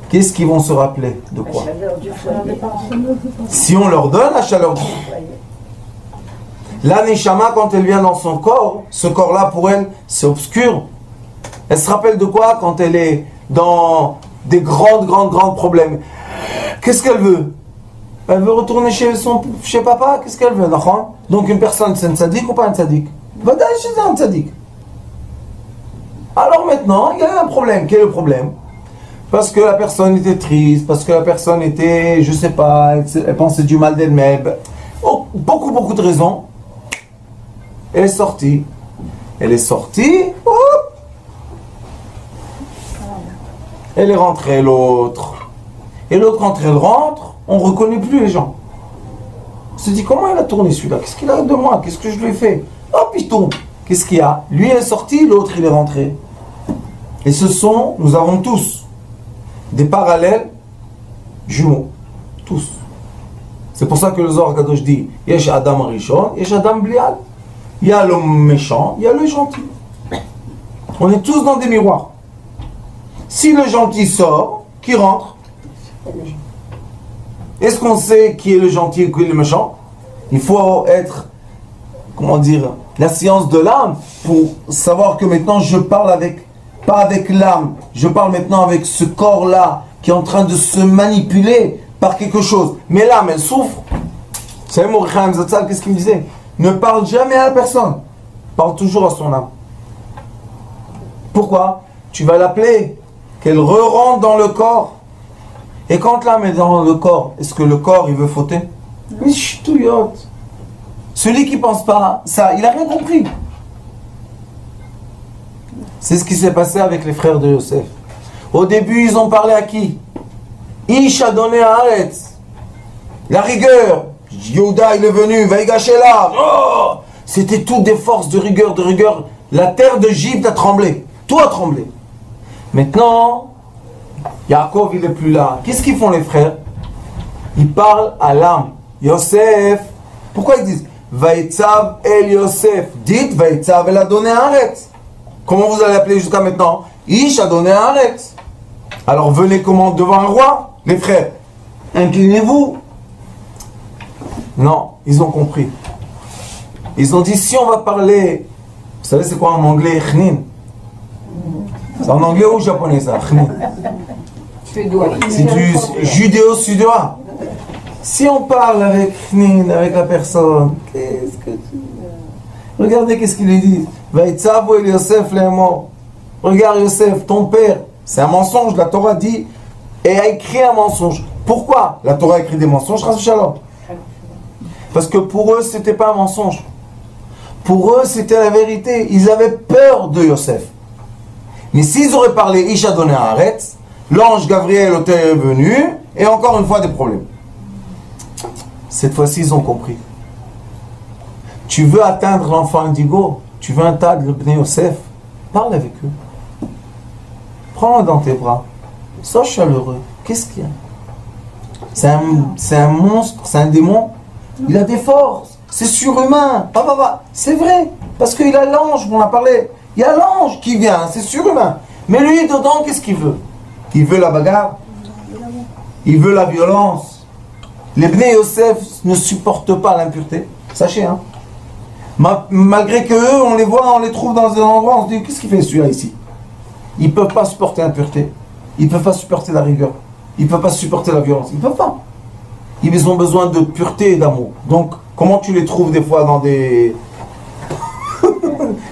A: qu'est-ce qu'ils vont se rappeler? De quoi?
B: La chaleur du foyer.
A: Si on leur donne la chaleur du foyer. La Neshama, quand elle vient dans son corps, ce corps-là pour elle, c'est obscur. Elle se rappelle de quoi quand elle est dans des grands problèmes? Qu'est-ce qu'elle veut? Elle veut retourner chez papa. Qu'est-ce qu'elle veut? Donc une personne, c'est un tzaddik ou pas un tzaddik? C'est un tzaddik. Alors maintenant, il y a un problème. Quel est le problème? Parce que la personne était triste, parce que la personne était, je sais pas, elle pensait du mal d'elle-même. Oh, beaucoup de raisons. Elle est sortie. Elle est sortie. Hop. Elle est rentrée, l'autre. Et l'autre, quand elle rentre, on ne reconnaît plus les gens. On se dit, comment il a tourné celui-là? Qu'est-ce qu'il a de moi? Qu'est-ce que je lui ai fait? Oh, piton! Qu'est-ce qu'il y a? Lui est sorti, l'autre il est rentré. Et nous avons tous des parallèles jumeaux. Tous. C'est pour ça que le Zohar Kadosh dit, Yesh Adam Rishon, Yesh Adam Blial. Il y a l'homme méchant, il y a le gentil. On est tous dans des miroirs. Si le gentil sort, qui rentre? Est-ce qu'on sait qui est le gentil et qui est le méchant? Il faut être, comment dire, la science de l'âme pour savoir que maintenant je parle pas avec l'âme, je parle maintenant avec ce corps-là qui est en train de se manipuler par quelque chose. Mais l'âme, elle souffre. Vous savez, Mordechai Zatzal, qu'est-ce qu'il me disait? Ne parle jamais à la personne, parle toujours à son âme. Pourquoi? Tu vas l'appeler, qu'elle re-rentre dans le corps. Et quand l'âme est dans le corps, est-ce que le corps, il veut fauter? Mais ch'touillotte. Celui qui ne pense pas ça, il n'a rien compris. C'est ce qui s'est passé avec les frères de Yosef. Au début, ils ont parlé à qui? Ish a donné à Haaretz. La rigueur. Yehuda, il est venu, va y gâcher là. Oh, c'était toutes des forces de rigueur, de rigueur. La terre d'Égypte a tremblé. Tout a tremblé. Maintenant, Yaakov, il n'est plus là. Qu'est-ce qu'ils font les frères? Ils parlent à l'âme. Yosef. Pourquoi ils disent Vaïtzav el Yosef? Dites Vaïtzav el a donné à Haaretz. Comment vous allez appeler jusqu'à maintenant? Ish a donné à Haaretz. Alors venez comment devant un roi, les frères? Inclinez-vous. Non, ils ont compris. Ils ont dit, si on va parler, vous savez c'est quoi en anglais, chnin? C'est en anglais ou japonais ça, chnin? C'est du judéo-suédois. Si on parle avec chnin, avec la personne, qu'est-ce que tu... Regardez qu'est-ce qu'il lui dit. Vaïtzav el Yosef l'émor. Regarde Yosef, ton père, c'est un mensonge, la Torah dit, et a écrit un mensonge. Pourquoi la Torah a écrit des mensonges? Parce que pour eux, c'était pas un mensonge. Pour eux, c'était la vérité. Ils avaient peur de Yosef. Mais s'ils auraient parlé Ish a donné à Haaretz, l'ange Gabriel était venu, et encore une fois des problèmes. Cette fois-ci, ils ont compris. Tu veux atteindre l'enfant indigo, tu veux un tas de Bnei Yosef, parle avec eux. Prends-le dans tes bras. Sois chaleureux. Qu'est-ce qu'il y a? C'est un monstre, c'est un démon. Il a des forces. C'est surhumain. C'est vrai. Parce qu'il a l'ange, on a parlé. Il y a l'ange qui vient, c'est surhumain. Mais lui, dedans, qu'est-ce qu'il veut? Il veut la bagarre. Il veut la violence. Les Bnei Yosef ne supportent pas l'impureté. Sachez, hein. Malgré qu'eux, on les voit, on les trouve dans un endroit, on se dit, qu'est-ce qu'il fait celui-là ici? Ils ne peuvent pas supporter l'impureté. Ils ne peuvent pas supporter la rigueur. Ils ne peuvent pas supporter la violence. Ils ne peuvent pas. Ils ont besoin de pureté et d'amour. Donc, comment tu les trouves des fois dans des...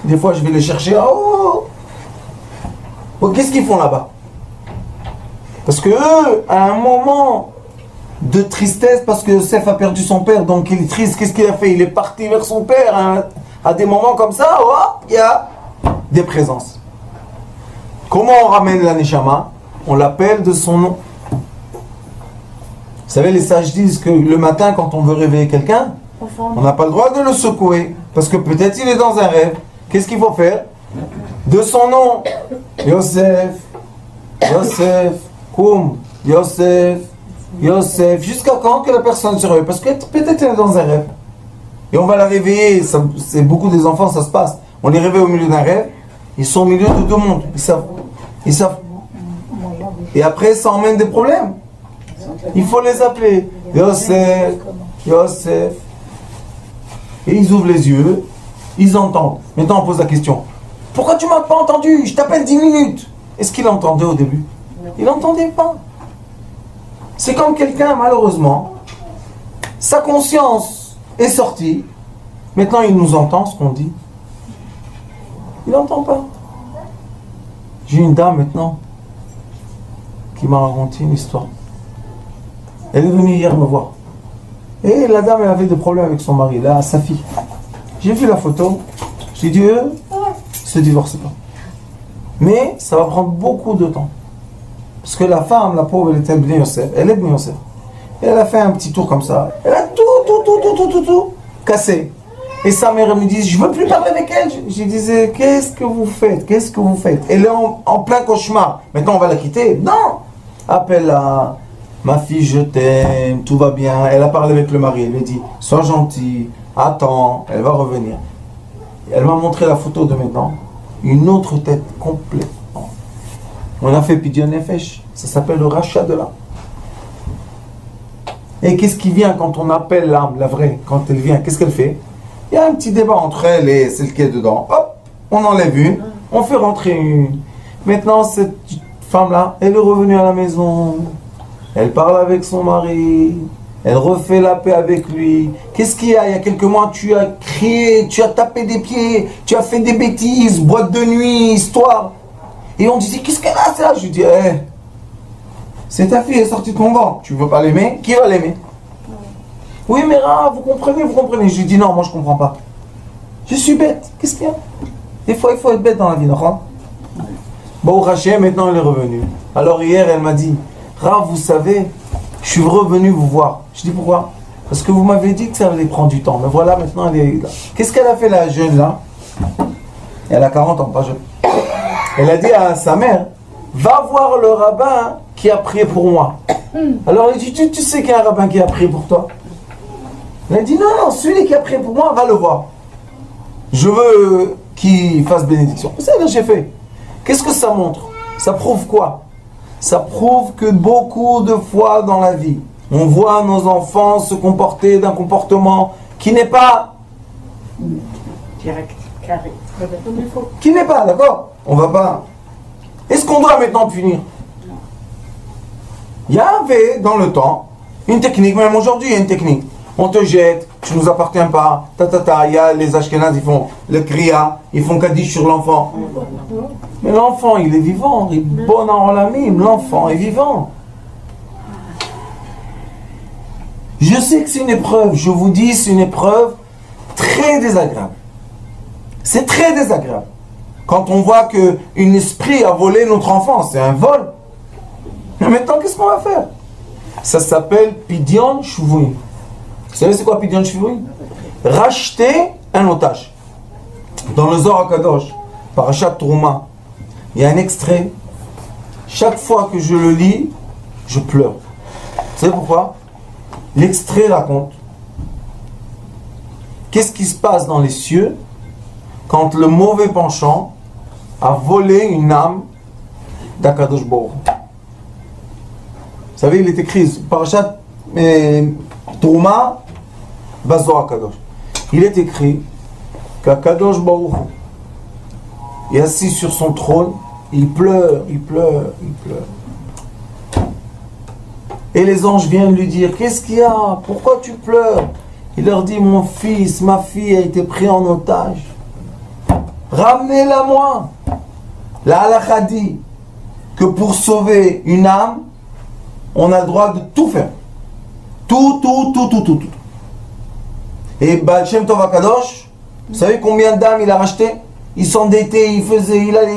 A: Des fois, je vais les chercher. Oh, qu'est-ce qu'ils font là-bas? Parce que eux, à un moment de tristesse, parce que Yosef a perdu son père, donc il est triste, qu'est-ce qu'il a fait? Il est parti vers son père. Hein. À des moments comme ça, il y a des présences. Comment on ramène la Neshama? On l'appelle de son nom. Vous savez, les sages disent que le matin, quand on veut réveiller quelqu'un, on n'a pas le droit de le secouer. Parce que peut-être il est dans un rêve. Qu'est-ce qu'il faut faire? De son nom. Yosef, Yosef, Koum, Yosef, Yosef. Jusqu'à quand que la personne se réveille? Parce que peut-être elle est dans un rêve. Et on va la réveiller. C'est beaucoup des enfants, ça se passe. On les réveille au milieu d'un rêve. Ils sont au milieu de deux mondes. Ils savent. Ils savent. Et après, ça emmène des problèmes. Il faut les appeler. Yosef, Yosef. Et ils ouvrent les yeux, ils entendent. Maintenant, on pose la question. Pourquoi tu ne m'as pas entendu? Je t'appelle 10 minutes. Est-ce qu'il entendait au début? Il n'entendait pas. C'est comme quelqu'un, malheureusement, sa conscience est sortie. Maintenant, il nous entend ce qu'on dit. Il n'entend pas. J'ai une dame maintenant qui m'a raconté une histoire. Elle est venue hier me voir. Et la dame, elle avait des problèmes avec son mari, là, sa fille. J'ai vu la photo. J'ai dit, eux, se divorcent pas. Mais ça va prendre beaucoup de temps. Parce que la femme, la pauvre, elle était Bnei Yosef. Elle est Bnei Yosef. Et elle a fait un petit tour comme ça. Elle a tout cassé. Et sa mère me dit, je ne veux plus parler avec elle. Je disais, qu'est-ce que vous faites? Qu'est-ce que vous faites? Elle est en plein cauchemar. Maintenant, on va la quitter? Non! Appelle-la. Ma fille, je t'aime, tout va bien. Elle a parlé avec le mari, elle lui a dit, sois gentil, attends, elle va revenir. Elle m'a montré la photo de maintenant, une autre tête complètement. On a fait Pidyon Nefesh, ça s'appelle le rachat de l'âme. Et qu'est-ce qui vient quand on appelle l'âme, la vraie, quand elle vient, qu'est-ce qu'elle fait? Il y a un petit débat entre elle et celle qui est dedans. Hop, on enlève une, on fait rentrer une. Maintenant, cette femme-là, elle est revenue à la maison. Elle parle avec son mari, elle refait la paix avec lui. Qu'est-ce qu'il y a? Il y a quelques mois, tu as crié, tu as tapé des pieds, tu as fait des bêtises, boîte de nuit, histoire. Et on disait, qu'est-ce qu'elle a ça? Je lui dis, c'est ta fille, elle est sortie de ton ventre. Tu veux pas l'aimer? Qui va l'aimer? Oui, mais vous comprenez. Je lui dis, non, moi je comprends pas. Je suis bête. Qu'est-ce qu'il y a? Des fois, il faut être bête dans la vie, non? Bon, Rachel, maintenant elle est revenue. Alors hier, elle m'a dit, Rav, vous savez, je suis revenu vous voir. Je dis pourquoi? Parce que vous m'avez dit que ça allait prendre du temps. Mais voilà, maintenant elle est là. Qu'est-ce qu'elle a fait la jeune là? Elle a 40 ans, pas jeune. Elle a dit à sa mère, va voir le rabbin qui a prié pour moi. Alors elle dit, tu sais qu'il y a un rabbin qui a prié pour toi? Elle a dit, non, celui qui a prié pour moi, va le voir. Je veux qu'il fasse bénédiction. Vous savez ce que j'ai fait? Qu'est-ce que ça montre? Ça prouve quoi? Ça prouve que beaucoup de fois dans la vie, on voit nos enfants se comporter d'un comportement qui n'est pas
B: direct, carré.
A: Qui n'est pas, d'accord? On va pas. Est-ce qu'on doit maintenant punir? Il y avait dans le temps une technique, même aujourd'hui il y a une technique. On te jette, tu ne nous appartiens pas, il y a les Ashkénazes, ils font le kriya, ils font kaddish sur l'enfant. Mais l'enfant, il est vivant, il est bon en olamim, l'enfant est vivant. Je sais que c'est une épreuve, je vous dis, c'est une épreuve très désagréable. C'est très désagréable. Quand on voit qu'un esprit a volé notre enfant, c'est un vol. Mais maintenant, qu'est-ce qu'on va faire? Ça s'appelle Pidyon Shvuim. Vous savez c'est quoi Pidyon Shvuim? Racheter un otage. Dans le Zohar HaKadosh, Parashat Trouma, il y a un extrait. Chaque fois que je le lis, je pleure. Vous savez pourquoi? L'extrait raconte qu'est-ce qui se passe dans les cieux quand le mauvais penchant a volé une âme d'Akadosh Baruch Hu. Vous savez, il est écrit, Parashat Trouma, Zohar HaKadosh. Il est écrit qu'Akadosh Baruch Hu est assis sur son trône, il pleure, il pleure, il pleure. Et les anges viennent lui dire, qu'est-ce qu'il y a? Pourquoi tu pleures? Il leur dit, mon fils, ma fille a été pris en otage. Ramenez-la moi. La halakha dit que pour sauver une âme, on a le droit de tout faire. Tout. Et Baal Shem Tov HaKadosh, vous savez combien d'âmes il a racheté? Il s'endettait, il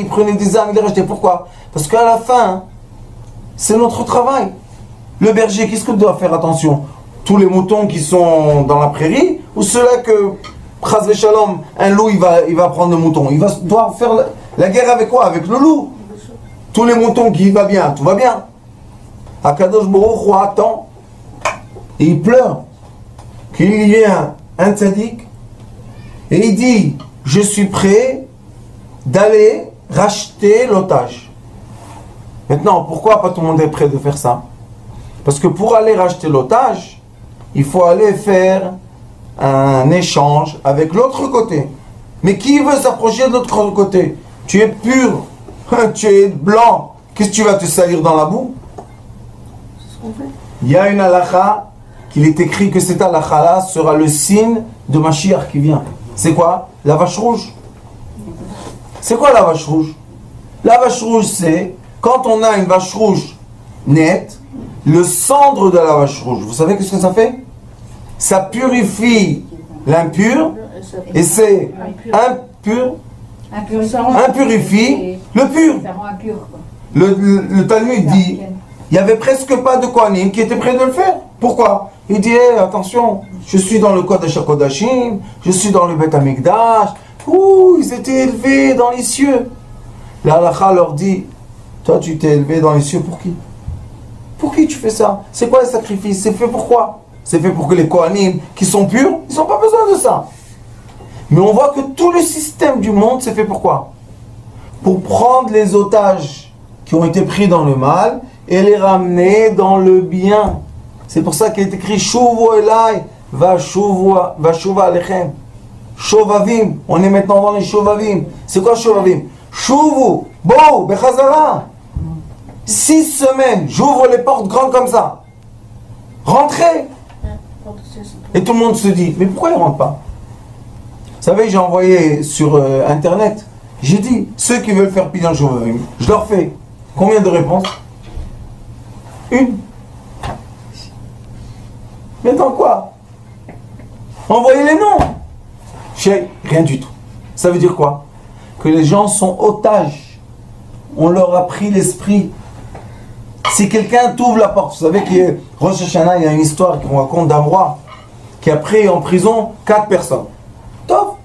A: prenait des âmes, il les rachetait. Pourquoi? Parce qu'à la fin, c'est notre travail. Le berger, qu'est-ce que doit faire attention? Tous les moutons qui sont dans la prairie, ou ceux-là que, Chas v'Shalom, un loup, il va prendre le mouton. Il va devoir faire la guerre avec quoi? Avec le loup. Tous les moutons qui va bien, tout va bien. Akadosh Baruch Hu attend, et il pleure qu'il y ait un tzaddik, et il dit, je suis prêt d'aller racheter l'otage. Maintenant, pourquoi pas tout le monde est prêt de faire ça? Parce que pour aller racheter l'otage, il faut aller faire un échange avec l'autre côté. Mais qui veut s'approcher de l'autre côté? Tu es pur, tu es blanc, qu'est-ce que tu vas te salir dans la boue? Il y a une halakha qu'il est écrit que cette halakha-là sera le signe de Mashiach qui vient. C'est quoi? La vache rouge. C'est quoi la vache rouge? La vache rouge, c'est quand on a une vache rouge nette, le cendre de la vache rouge. Vous savez qu'est-ce que ça fait? Ça purifie l'impur et c'est impur. Impurifie le pur. Le Talmud dit, il n'y avait presque pas de Kohanim qui étaient prêts de le faire. Pourquoi? Il dit, hey, attention, je suis dans le Kodesh HaKodashim, je suis dans le Beth HaMikdash. Ouh, ils étaient élevés dans les cieux. La halakha leur dit, toi tu t'es élevé dans les cieux pour qui? Pour qui tu fais ça? C'est quoi le sacrifice? C'est fait pour quoi? C'est fait pour que les Kohanim qui sont purs, ils n'ont pas besoin de ça. Mais on voit que tout le système du monde, c'est fait pour quoi? Pour prendre les otages qui ont été pris dans le mal et les ramener dans le bien. C'est pour ça qu'il est écrit Shuvu Elai, Vashuva Alechem. Shovavim, on est maintenant dans les Shovavim. C'est quoi Shovavim? Shuvu, Bo, Bechazara. 6 semaines, j'ouvre les portes grandes comme ça. Rentrez. Et tout le monde se dit, mais pourquoi ils ne rentrent pas? Vous savez, j'ai envoyé sur internet, j'ai dit, ceux qui veulent faire Pidyon Shovavim, je leur fais combien de réponses? Une. Mais dans quoi? Envoyez les noms. Rien du tout. Ça veut dire quoi? Que les gens sont otages. On leur a pris l'esprit. Si quelqu'un t'ouvre la porte, vous savez que Rosh Hashanah, il y a une histoire qu'on raconte d'un roi qui a pris en prison 4 personnes. Top.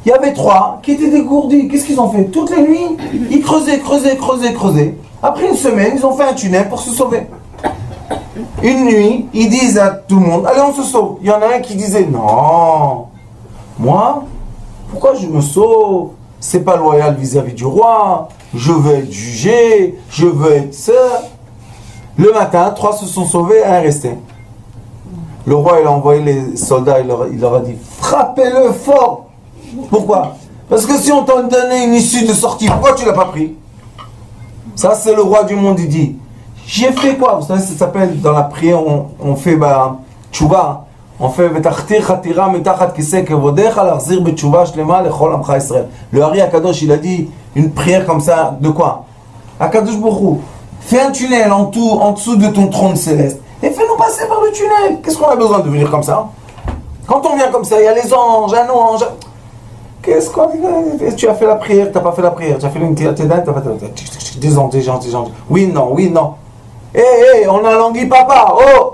A: Il y avait 3 qui étaient dégourdis. Qu'est-ce qu'ils ont fait? Toutes les nuits, ils creusaient. Après une semaine, ils ont fait un tunnel pour se sauver. Une nuit, ils disent à tout le monde, allez, on se sauve. Il y en a un qui disait, non, moi, pourquoi je me sauve? C'est pas loyal vis-à-vis du roi. Je veux être jugé, je veux être ça. Le matin, 3 se sont sauvés, un est resté. Le roi, il a envoyé les soldats, il leur a dit, frappez-le fort. Pourquoi? Parce que si on t'a donné une issue de sortie, pourquoi tu l'as pas pris? Ça, c'est le roi du monde, il dit. J'ai fait quoi? Vous savez, ça s'appelle, dans la prière, on fait tchouba. On fait le Hari Akadosh, il a dit une prière comme ça, de quoi? Akadosh Baruch Hu, fais un tunnel en dessous de ton trône céleste et fais-nous passer par le tunnel. Qu'est-ce qu'on a besoin de venir comme ça? Quand on vient comme ça, il y a les anges, un ange. Qu'est-ce qu'on dit? Tu as fait la prière, tu n'as pas fait la prière. Tu as fait une théâtre, tu n'as pas fait. Des gens. Oui, non. Hé, on a langui papa. Oh!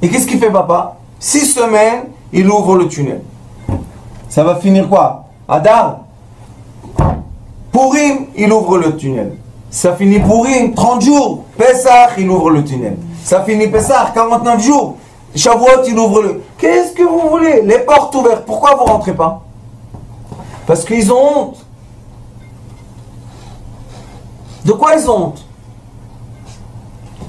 A: Et qu'est-ce qu'il fait papa? 6 semaines, il ouvre le tunnel. Ça va finir quoi? Adar. Pourim, il ouvre le tunnel. Ça finit Pourim, 30 jours. Pessah, il ouvre le tunnel. Ça finit Pessah, 49 jours. Shavuot, il ouvre le... Qu'est-ce que vous voulez? Les portes ouvertes. Pourquoi vous ne rentrez pas? Parce qu'ils ont honte. De quoi ils ont honte?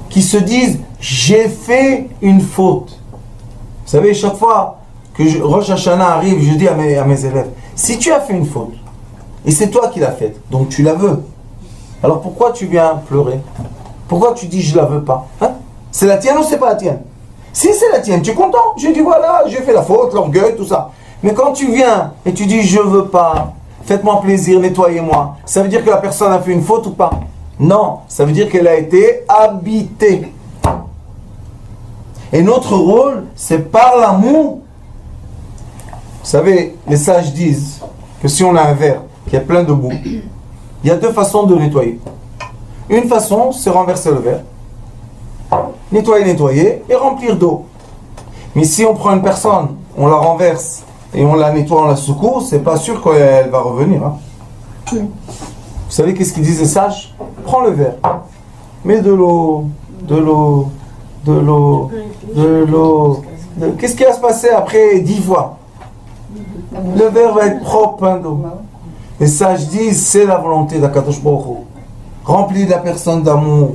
A: Qui se disent, j'ai fait une faute. Vous savez, chaque fois que Rosh Hashanah arrive, je dis à mes élèves, si tu as fait une faute, et c'est toi qui l'as faite, donc tu la veux, alors pourquoi tu viens pleurer? Pourquoi tu dis je la veux pas? Hein? C'est la tienne ou c'est pas la tienne? Si c'est la tienne, tu es content? J'ai dit voilà, j'ai fait la faute, l'orgueil, tout ça. Mais quand tu viens et tu dis je veux pas, faites-moi plaisir, nettoyez-moi, ça veut dire que la personne a fait une faute ou pas? Non, ça veut dire qu'elle a été habitée. Et notre rôle, c'est par l'amour. Vous savez, les sages disent que si on a un verre qui est plein de boue, il y a deux façons de nettoyer. Une façon, c'est renverser le verre, nettoyer et remplir d'eau. Mais si on prend une personne, on la renverse et on la nettoie, on la secoue, c'est pas sûr qu'elle va revenir. Hein. Vous savez qu'est-ce qu'ils disent les sages? Prends le verre, mets de l'eau. Qu'est-ce qui va se passer après 10 fois? Le verre va être propre, plein d'eau. Les sages disent, c'est la volonté d'Akadosh Baruch Hu. Remplis la personne d'amour,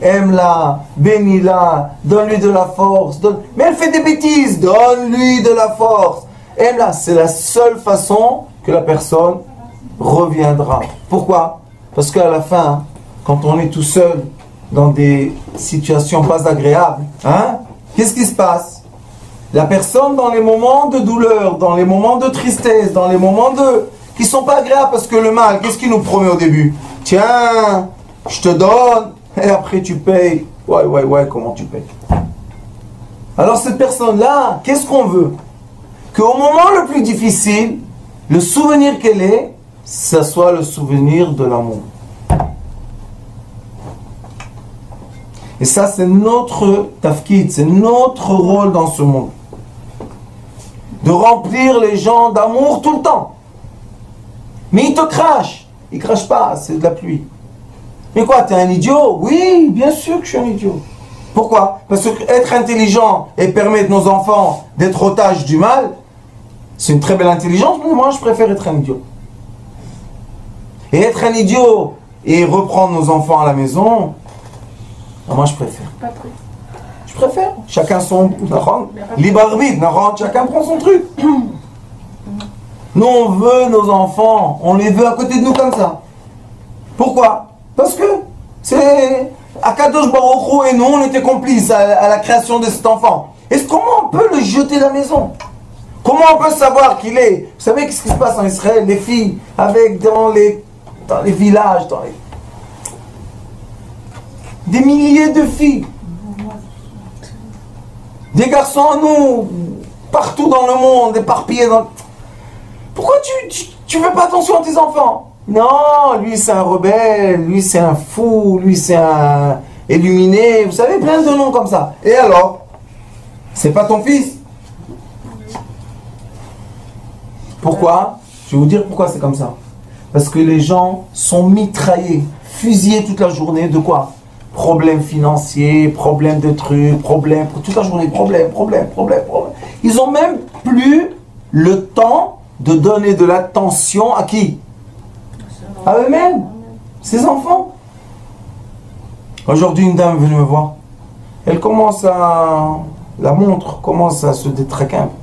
A: aime-la, bénis-la, donne-lui de la force. Mais elle fait des bêtises, donne-lui de la force. Aime-la, c'est la seule façon que la personne reviendra. Pourquoi? Parce qu'à la fin, quand on est tout seul dans des situations pas agréables, hein, qu'est-ce qui se passe? La personne dans les moments de douleur, dans les moments de tristesse, dans les moments qui sont pas agréables, parce que le mal, qu'est-ce qu'il nous promet au début? Tiens, je te donne, et après tu payes. Ouais, comment tu payes? Alors cette personne-là, qu'est-ce qu'on veut? Qu'au moment le plus difficile, le souvenir qu'elle est, ça soit le souvenir de l'amour. Et ça, c'est notre tafkid, c'est notre rôle dans ce monde. De remplir les gens d'amour tout le temps. Mais ils te crachent. Ils ne crachent pas, c'est de la pluie. Mais quoi, t'es un idiot? Oui, bien sûr que je suis un idiot. Pourquoi? Parce que être intelligent et permettre nos enfants d'être otages du mal, c'est une très belle intelligence, mais moi je préfère être un idiot. Et être un idiot et reprendre nos enfants à la maison, moi je préfère. Je préfère. Chacun son... Libre arbitre, chacun prend son truc. Nous on veut nos enfants, on les veut à côté de nous comme ça. Pourquoi? Parce que c'est... Akadosh Baruch Hu et nous on était complices à la création de cet enfant. Comment on peut le jeter de la maison? Comment on peut savoir qu'il est... Vous savez qu'est-ce qui se passe en Israël? Les filles avec dans les villages, des milliers de filles. Des garçons à nous, partout dans le monde, éparpillés dans... Pourquoi tu fais pas attention à tes enfants? Non, lui c'est un rebelle, lui c'est un fou, lui c'est un illuminé, vous savez, plein de noms comme ça. Et alors? C'est pas ton fils? Pourquoi? Je vais vous dire pourquoi c'est comme ça. Parce que les gens sont mitraillés, fusillés toute la journée de quoi? Problèmes financiers, problèmes de trucs, problèmes, toute la journée, problèmes. Ils ont même plus le temps de donner de l'attention à qui? À eux-mêmes, ses enfants. Aujourd'hui, une dame est venue me voir. Elle commence à... La montre commence à se détraquer un peu.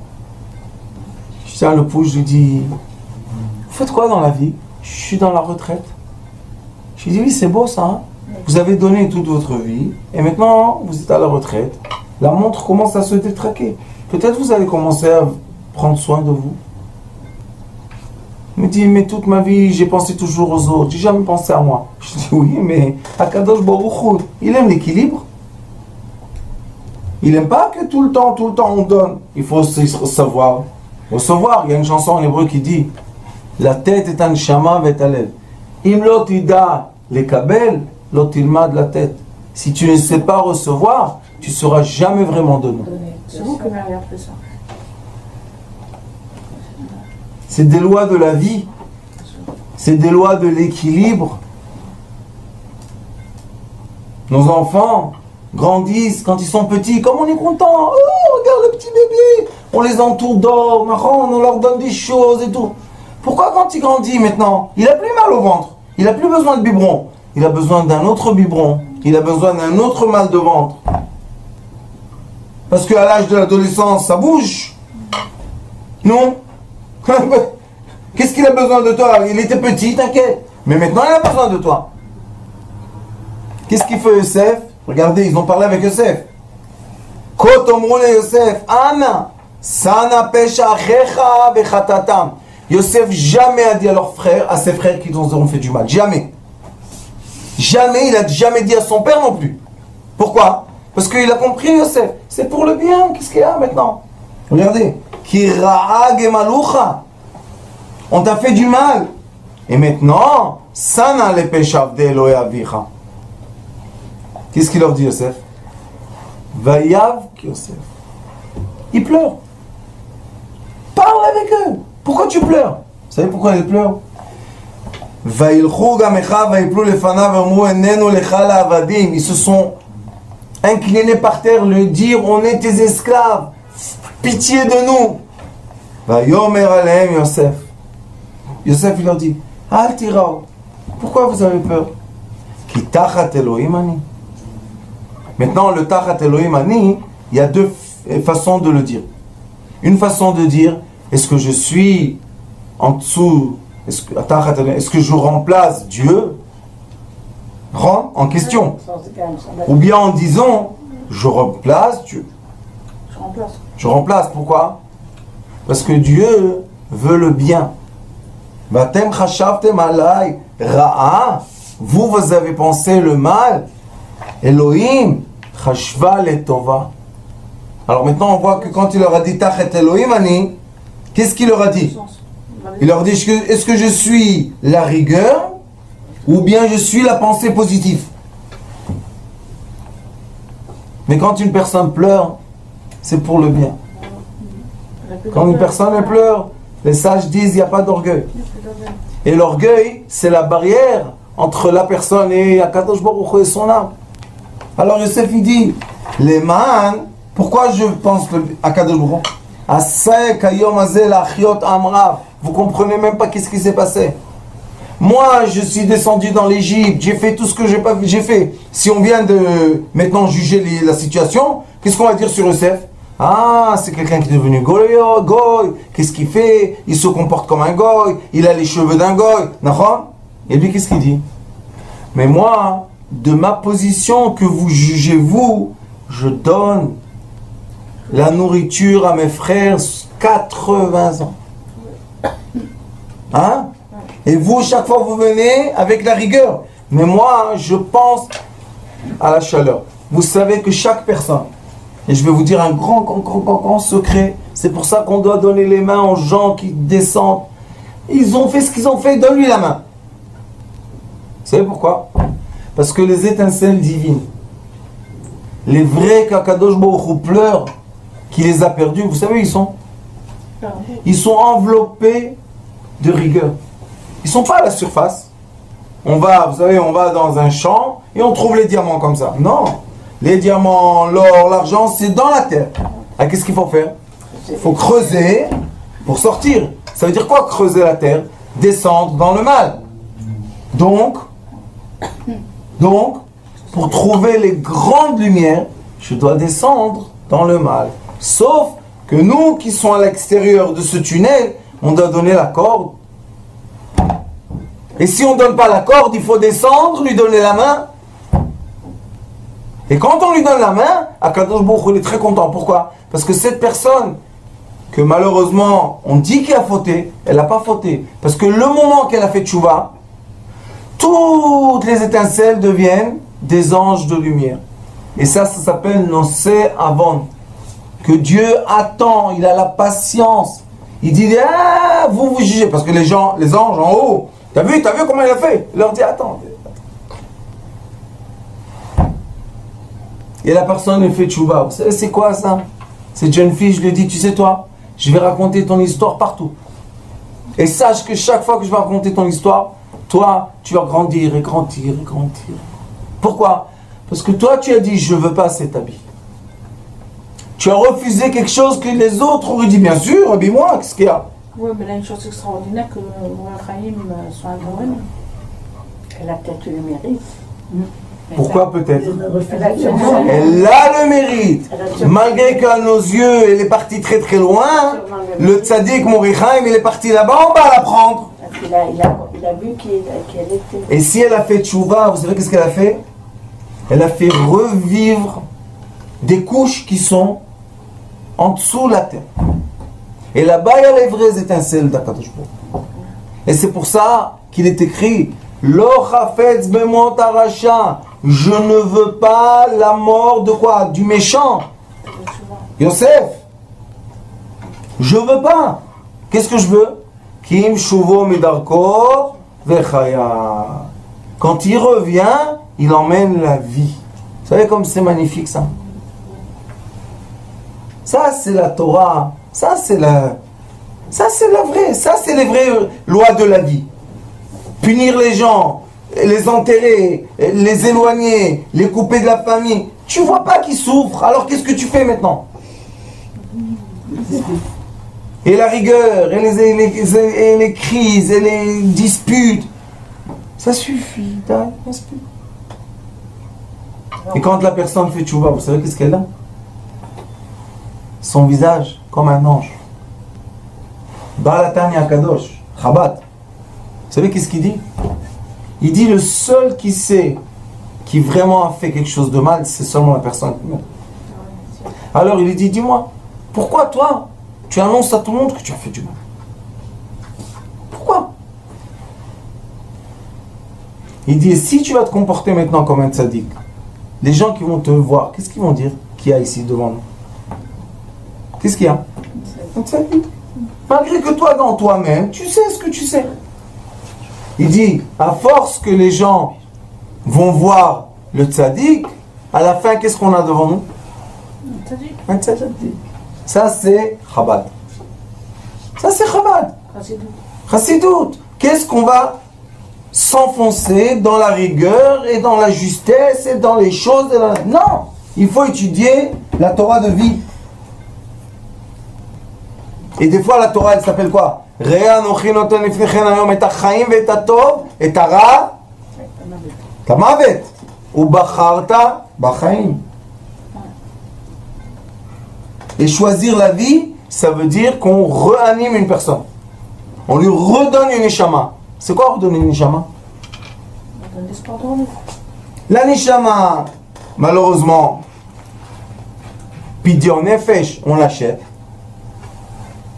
A: Je tiens le pouce, je lui dis... Vous faites quoi dans la vie? Je suis dans la retraite. Je lui dis, oui, c'est beau ça. Hein? Vous avez donné toute votre vie. Et maintenant, vous êtes à la retraite. La montre commence à se détraquer. Peut-être vous allez commencer à prendre soin de vous. Il me dit, mais toute ma vie, j'ai pensé toujours aux autres. J'ai jamais pensé à moi. Je dis, oui, mais Akadosh Baruch Hu, il aime l'équilibre. Il n'aime pas que tout le temps, on donne. Il faut savoir recevoir. Il y a une chanson en hébreu qui dit, la tête est un neshama vet halev. Im lo tida lekabel, lo tilmad la tête. Si tu ne sais pas recevoir, tu ne sauras jamais vraiment donner.
C: C'est vous qui m'avez appris ça.
A: C'est des lois de la vie. C'est des lois de l'équilibre. Nos enfants grandissent quand ils sont petits. Comme on est content. Oh, regarde le petit bébé. On les entoure d'or. On leur donne des choses et tout. Pourquoi quand il grandit maintenant, il n'a plus mal au ventre. Il n'a plus besoin de biberon. Il a besoin d'un autre biberon. Il a besoin d'un autre mal de ventre. Parce qu'à l'âge de l'adolescence, ça bouge. Non. Qu'est-ce qu'il a besoin de toi? Il était petit, t'inquiète. Mais maintenant, il a besoin de toi. Qu'est-ce qu'il fait Yosef? Regardez, ils ont parlé avec Yosef. Kotomrule Yosef, Anna, sana pesha achecha vechatatam. Yosef jamais a dit à leurs frères, à ses frères qu'ils ont fait du mal. Jamais. Jamais, il a jamais dit à son père non plus. Pourquoi? Parce qu'il a compris Yosef. C'est pour le bien. Qu'est-ce qu'il y a maintenant? Regardez. Kira'a gemalucha. On t'a fait du mal. Et maintenant, sana le peshav de Elohe avicha. Qu'est-ce qu'il leur dit Yosef? Vayav Yosef. Il pleure. Parle avec eux. Pourquoi tu pleures? Vous savez pourquoi ils pleurent? Ils se sont inclinés par terre, lui dire on est tes esclaves, pitié de nous. Yosef. Yosef il leur dit Al tirao, pourquoi vous avez peur? Ki tachat Elohim ani. Maintenant le tachat Elohim ani, il y a deux façons de le dire. Une façon de dire est-ce que je suis en dessous, est-ce que je remplace Dieu en question, ou bien en disant je remplace Dieu. Je remplace, pourquoi? Parce que Dieu veut le bien. Vatem chashavtem alay ra'a, vous avez pensé le mal. Elohim chashva letova. Alors maintenant on voit que quand il leur a dit tachet Elohim ani, qu'est-ce qu'il leur a dit? Il leur dit est-ce que je suis la rigueur ou bien je suis la pensée positive? Mais quand une personne pleure, c'est pour le bien. Quand une personne pleure, les sages disent il n'y a pas d'orgueil. Et l'orgueil, c'est la barrière entre la personne et Akadosh Baruch Hu et son âme. Alors Yosef il dit, les man, pourquoi je pense à Akadosh Baruch Hu? Vous comprenez même pas qu'est-ce qui s'est passé. Moi, je suis descendu dans l'Égypte, j'ai fait tout ce que j'ai fait. Si on vient de maintenant juger la situation, qu'est-ce qu'on va dire sur Yosef? Ah, c'est quelqu'un qui est devenu goy. Qu'est-ce qu'il fait? Il se comporte comme un goy. Il a les cheveux d'un goy. Et lui, qu'est-ce qu'il dit? Mais moi, de ma position que vous jugez vous, je donne la nourriture à mes frères 80 ans. Hein? Et vous, chaque fois, vous venez avec la rigueur. Mais moi, je pense à la chaleur. Vous savez que chaque personne, et je vais vous dire un grand secret, c'est pour ça qu'on doit donner les mains aux gens qui descendent. Ils ont fait ce qu'ils ont fait, donne-lui la main. Vous savez pourquoi? Parce que les étincelles divines, les vrais qu'Akadosh Baruch Hu pleure, qui les a perdus, vous savez où ils sont? Ils sont enveloppés de rigueur. Ils ne sont pas à la surface. Vous savez, on va dans un champ et on trouve les diamants comme ça. Non. Les diamants, l'or, l'argent, c'est dans la terre. Ah, qu'est-ce qu'il faut faire? Il faut creuser pour sortir. Ça veut dire quoi, creuser la terre? Descendre dans le mal. Donc, pour trouver les grandes lumières, je dois descendre dans le mal. Sauf que nous qui sommes à l'extérieur de ce tunnel, on doit donner la corde. Et si on ne donne pas la corde, il faut descendre, lui donner la main. Et quand on lui donne la main, Akadosh Baruch Hu est très content. Pourquoi? Parce que cette personne, que malheureusement on dit qu'elle a fauté, elle n'a pas fauté. Parce que le moment qu'elle a fait tchouva, toutes les étincelles deviennent des anges de lumière. Et ça s'appelle Nosé Avon. Que Dieu attend, il a la patience. Il dit, ah, vous jugez. Parce que les anges en haut, t'as vu comment il a fait? Il leur dit, attends. Et la personne elle fait tchouva. Vous savez c'est quoi ça? Cette jeune fille, je lui ai dit, tu sais toi, je vais raconter ton histoire partout. Et sache que chaque fois que je vais raconter ton histoire, toi, tu vas grandir et grandir et grandir. Pourquoi? Parce que toi, tu as dit, je ne veux pas cet habit. Tu as refusé quelque chose que les autres auraient dit, bien sûr, habille-moi, qu'est-ce qu'il y a?
C: Oui, mais là, une chose extraordinaire que Chaim soit un grand homme.
B: Elle a peut-être eu le mérite.
A: Pourquoi peut-être?
B: Elle a
A: Elle a le mérite. Malgré qu'à nos yeux, elle est partie très très loin, le tzaddik Morichaim, il est parti là-bas, on va la prendre.
B: Il a vu qu'elle était.
A: Et si elle a fait tchouva, vous savez qu'est-ce qu'elle a fait? Elle a fait revivre des couches qui sont en dessous de la terre. Et là-bas, il y a les vraies étincelles d'Akadosh Baruch. Et c'est pour ça qu'il est écrit Lo chafetz bemot harasha. Je ne veux pas la mort de quoi? Du méchant. Yosef. Je veux pas. Qu'est-ce que je veux? Kim shuvo midarko vechaya. Quand il revient, il emmène la vie. Vous savez comme c'est magnifique ça? Ça c'est la Torah. Ça c'est la vraie. Ça c'est les vraies lois de la vie. Punir les gens, les enterrer, les éloigner, les couper de la famille. Tu vois pas qu'ils souffrent. Alors qu'est-ce que tu fais maintenant? Et la rigueur, et les crises, et les disputes. Ça suffit. Et quand la personne fait tchouva, vous savez qu'est-ce qu'elle a? Son visage comme un ange. Balatani Akadosh, Chabad. Vous savez qu'est-ce qu'il dit? Il dit le seul qui sait qui vraiment a fait quelque chose de mal, c'est seulement la personne qui meurt. Alors il lui dit, dis-moi, pourquoi toi, tu annonces à tout le monde que tu as fait du mal? Pourquoi? Il dit, si tu vas te comporter maintenant comme un tzaddik, les gens qui vont te voir, qu'est-ce qu'ils vont dire qu'il y a ici devant nous? Qu'est-ce qu'il y a? Un tzaddik. Malgré que toi, dans toi-même, tu sais ce que tu sais. Il dit, à force que les gens vont voir le tzaddik, à la fin, qu'est-ce qu'on a devant nous? Un tzaddik. Ça, c'est Chabad. Ça, c'est Chabad. Chassidut. Qu'est-ce qu'on va s'enfoncer dans la rigueur et dans la justesse et dans les choses de la... Non! Il faut étudier la Torah de vie. Et des fois, la Torah, elle s'appelle quoi? Rea nochi noten lifnechen hayom et hachaim et hatov et hara hamavet ubacharta bachaim. Et choisir la vie, ça veut dire qu'on réanime une personne. On lui redonne une neshama. C'est quoi redonner une neshama? La neshama, malheureusement, pidyon nefesh, on l'achète.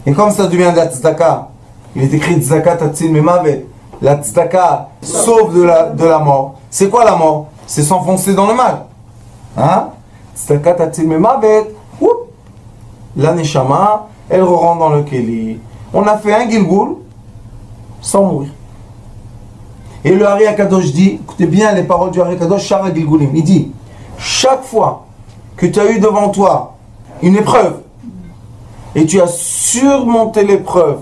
A: Et comme ça devient de la tzedaka, il est écrit tzedaka tatzil memavet. La tzedaka sauve de la mort. C'est quoi la mort? C'est s'enfoncer dans le mal. Hein? Tzedaka tatzil memavet. La neshama, elle rentre dans le keli. On a fait un gilgoul sans mourir. Et le Hari Akadosh dit, écoutez bien les paroles du Hari Akadosh, Shara Gilgulim. Il dit, chaque fois que tu as eu devant toi une épreuve, et tu as surmonté l'épreuve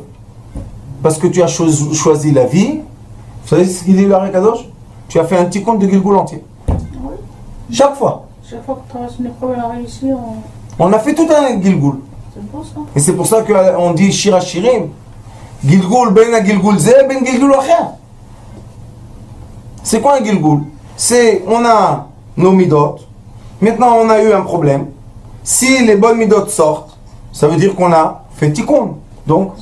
A: parce que tu as choisi la vie, vous savez ce qu'il dit le Hari Kadosh? Tu as fait un petit compte de Gilgoul entier.
C: Oui.
D: Chaque fois.
C: Chaque fois que tu traverses une épreuve, elle a réussi.
D: On a fait tout un Gilgoul.
C: C'est beau ça.
D: Et c'est pour ça qu'on dit Shira Shirim. Gilgoul ben a Gilgoul ze ben Gilgoul acher. C'est quoi un Gilgoul? C'est, on a nos midot. Maintenant on a eu un problème. Si les bonnes midot sortent, ça veut dire qu'on a fait tikkun. Donc,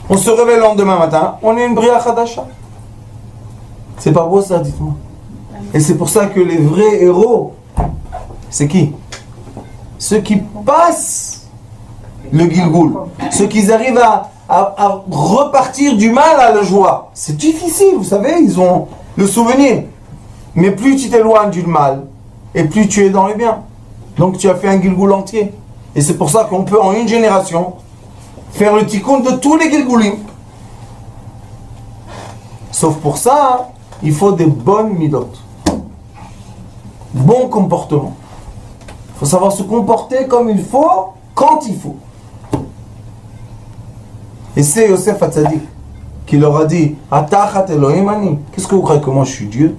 D: on se réveille le lendemain matin, on est une bria chadasha. C'est pas beau ça, dites-moi. Et c'est pour ça que les vrais héros, c'est qui? Ceux qui passent le Gilgoul. Ceux qui arrivent à repartir du mal à la joie. C'est difficile, vous savez, ils ont le souvenir. Mais plus tu t'éloignes du mal, et plus tu es dans le bien. Donc tu as fait un Gilgoul entier. Et c'est pour ça qu'on peut en une génération faire le tikkun de tous les Gilgoulim. Sauf pour ça, il faut des bonnes midot. Bon comportement. Il faut savoir se comporter comme il faut, quand il faut.
A: Et c'est Yosef Hatzadik qui leur a dit Atachat Elohim ani. Qu'est-ce que vous croyez que moi je suis Dieu?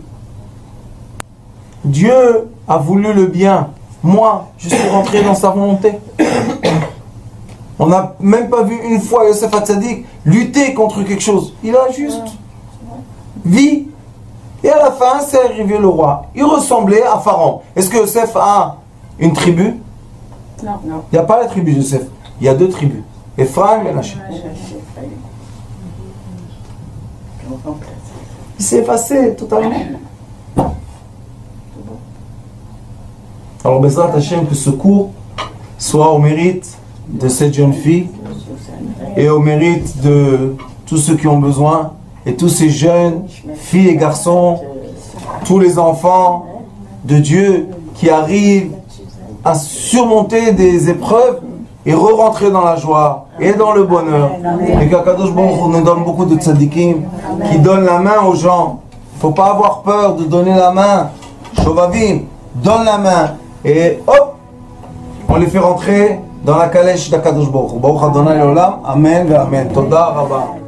A: Dieu a voulu le bien. Moi, je suis rentré dans sa volonté. On n'a même pas vu une fois Yosef Hatzadik lutter contre quelque chose. Il a juste vie. Et à la fin, c'est arrivé le roi. Il ressemblait à Pharaon. Est-ce que Yosef a une tribu?
C: Non.
A: Il n'y a pas la tribu de Yosef. Il y a 2 tribus. Ephraim et Manassé. Il s'est effacé totalement. Alors, Bezrat Hashem, que ce cours soit au mérite de cette jeune fille et au mérite de tous ceux qui ont besoin et tous ces jeunes filles et garçons, tous les enfants de Dieu qui arrivent à surmonter des épreuves et re-rentrer dans la joie et dans le bonheur. Et qu'Akadosh Baruch Hu nous donne beaucoup de tzadikim qui donnent la main aux gens. Il ne faut pas avoir peur de donner la main. Shovavim, donne la main. Et hop, on les fait rentrer dans la calèche d'Akadosh Baruch Hu. Baruch Adonai Olam. Amen ve Amen. Toda Rabba.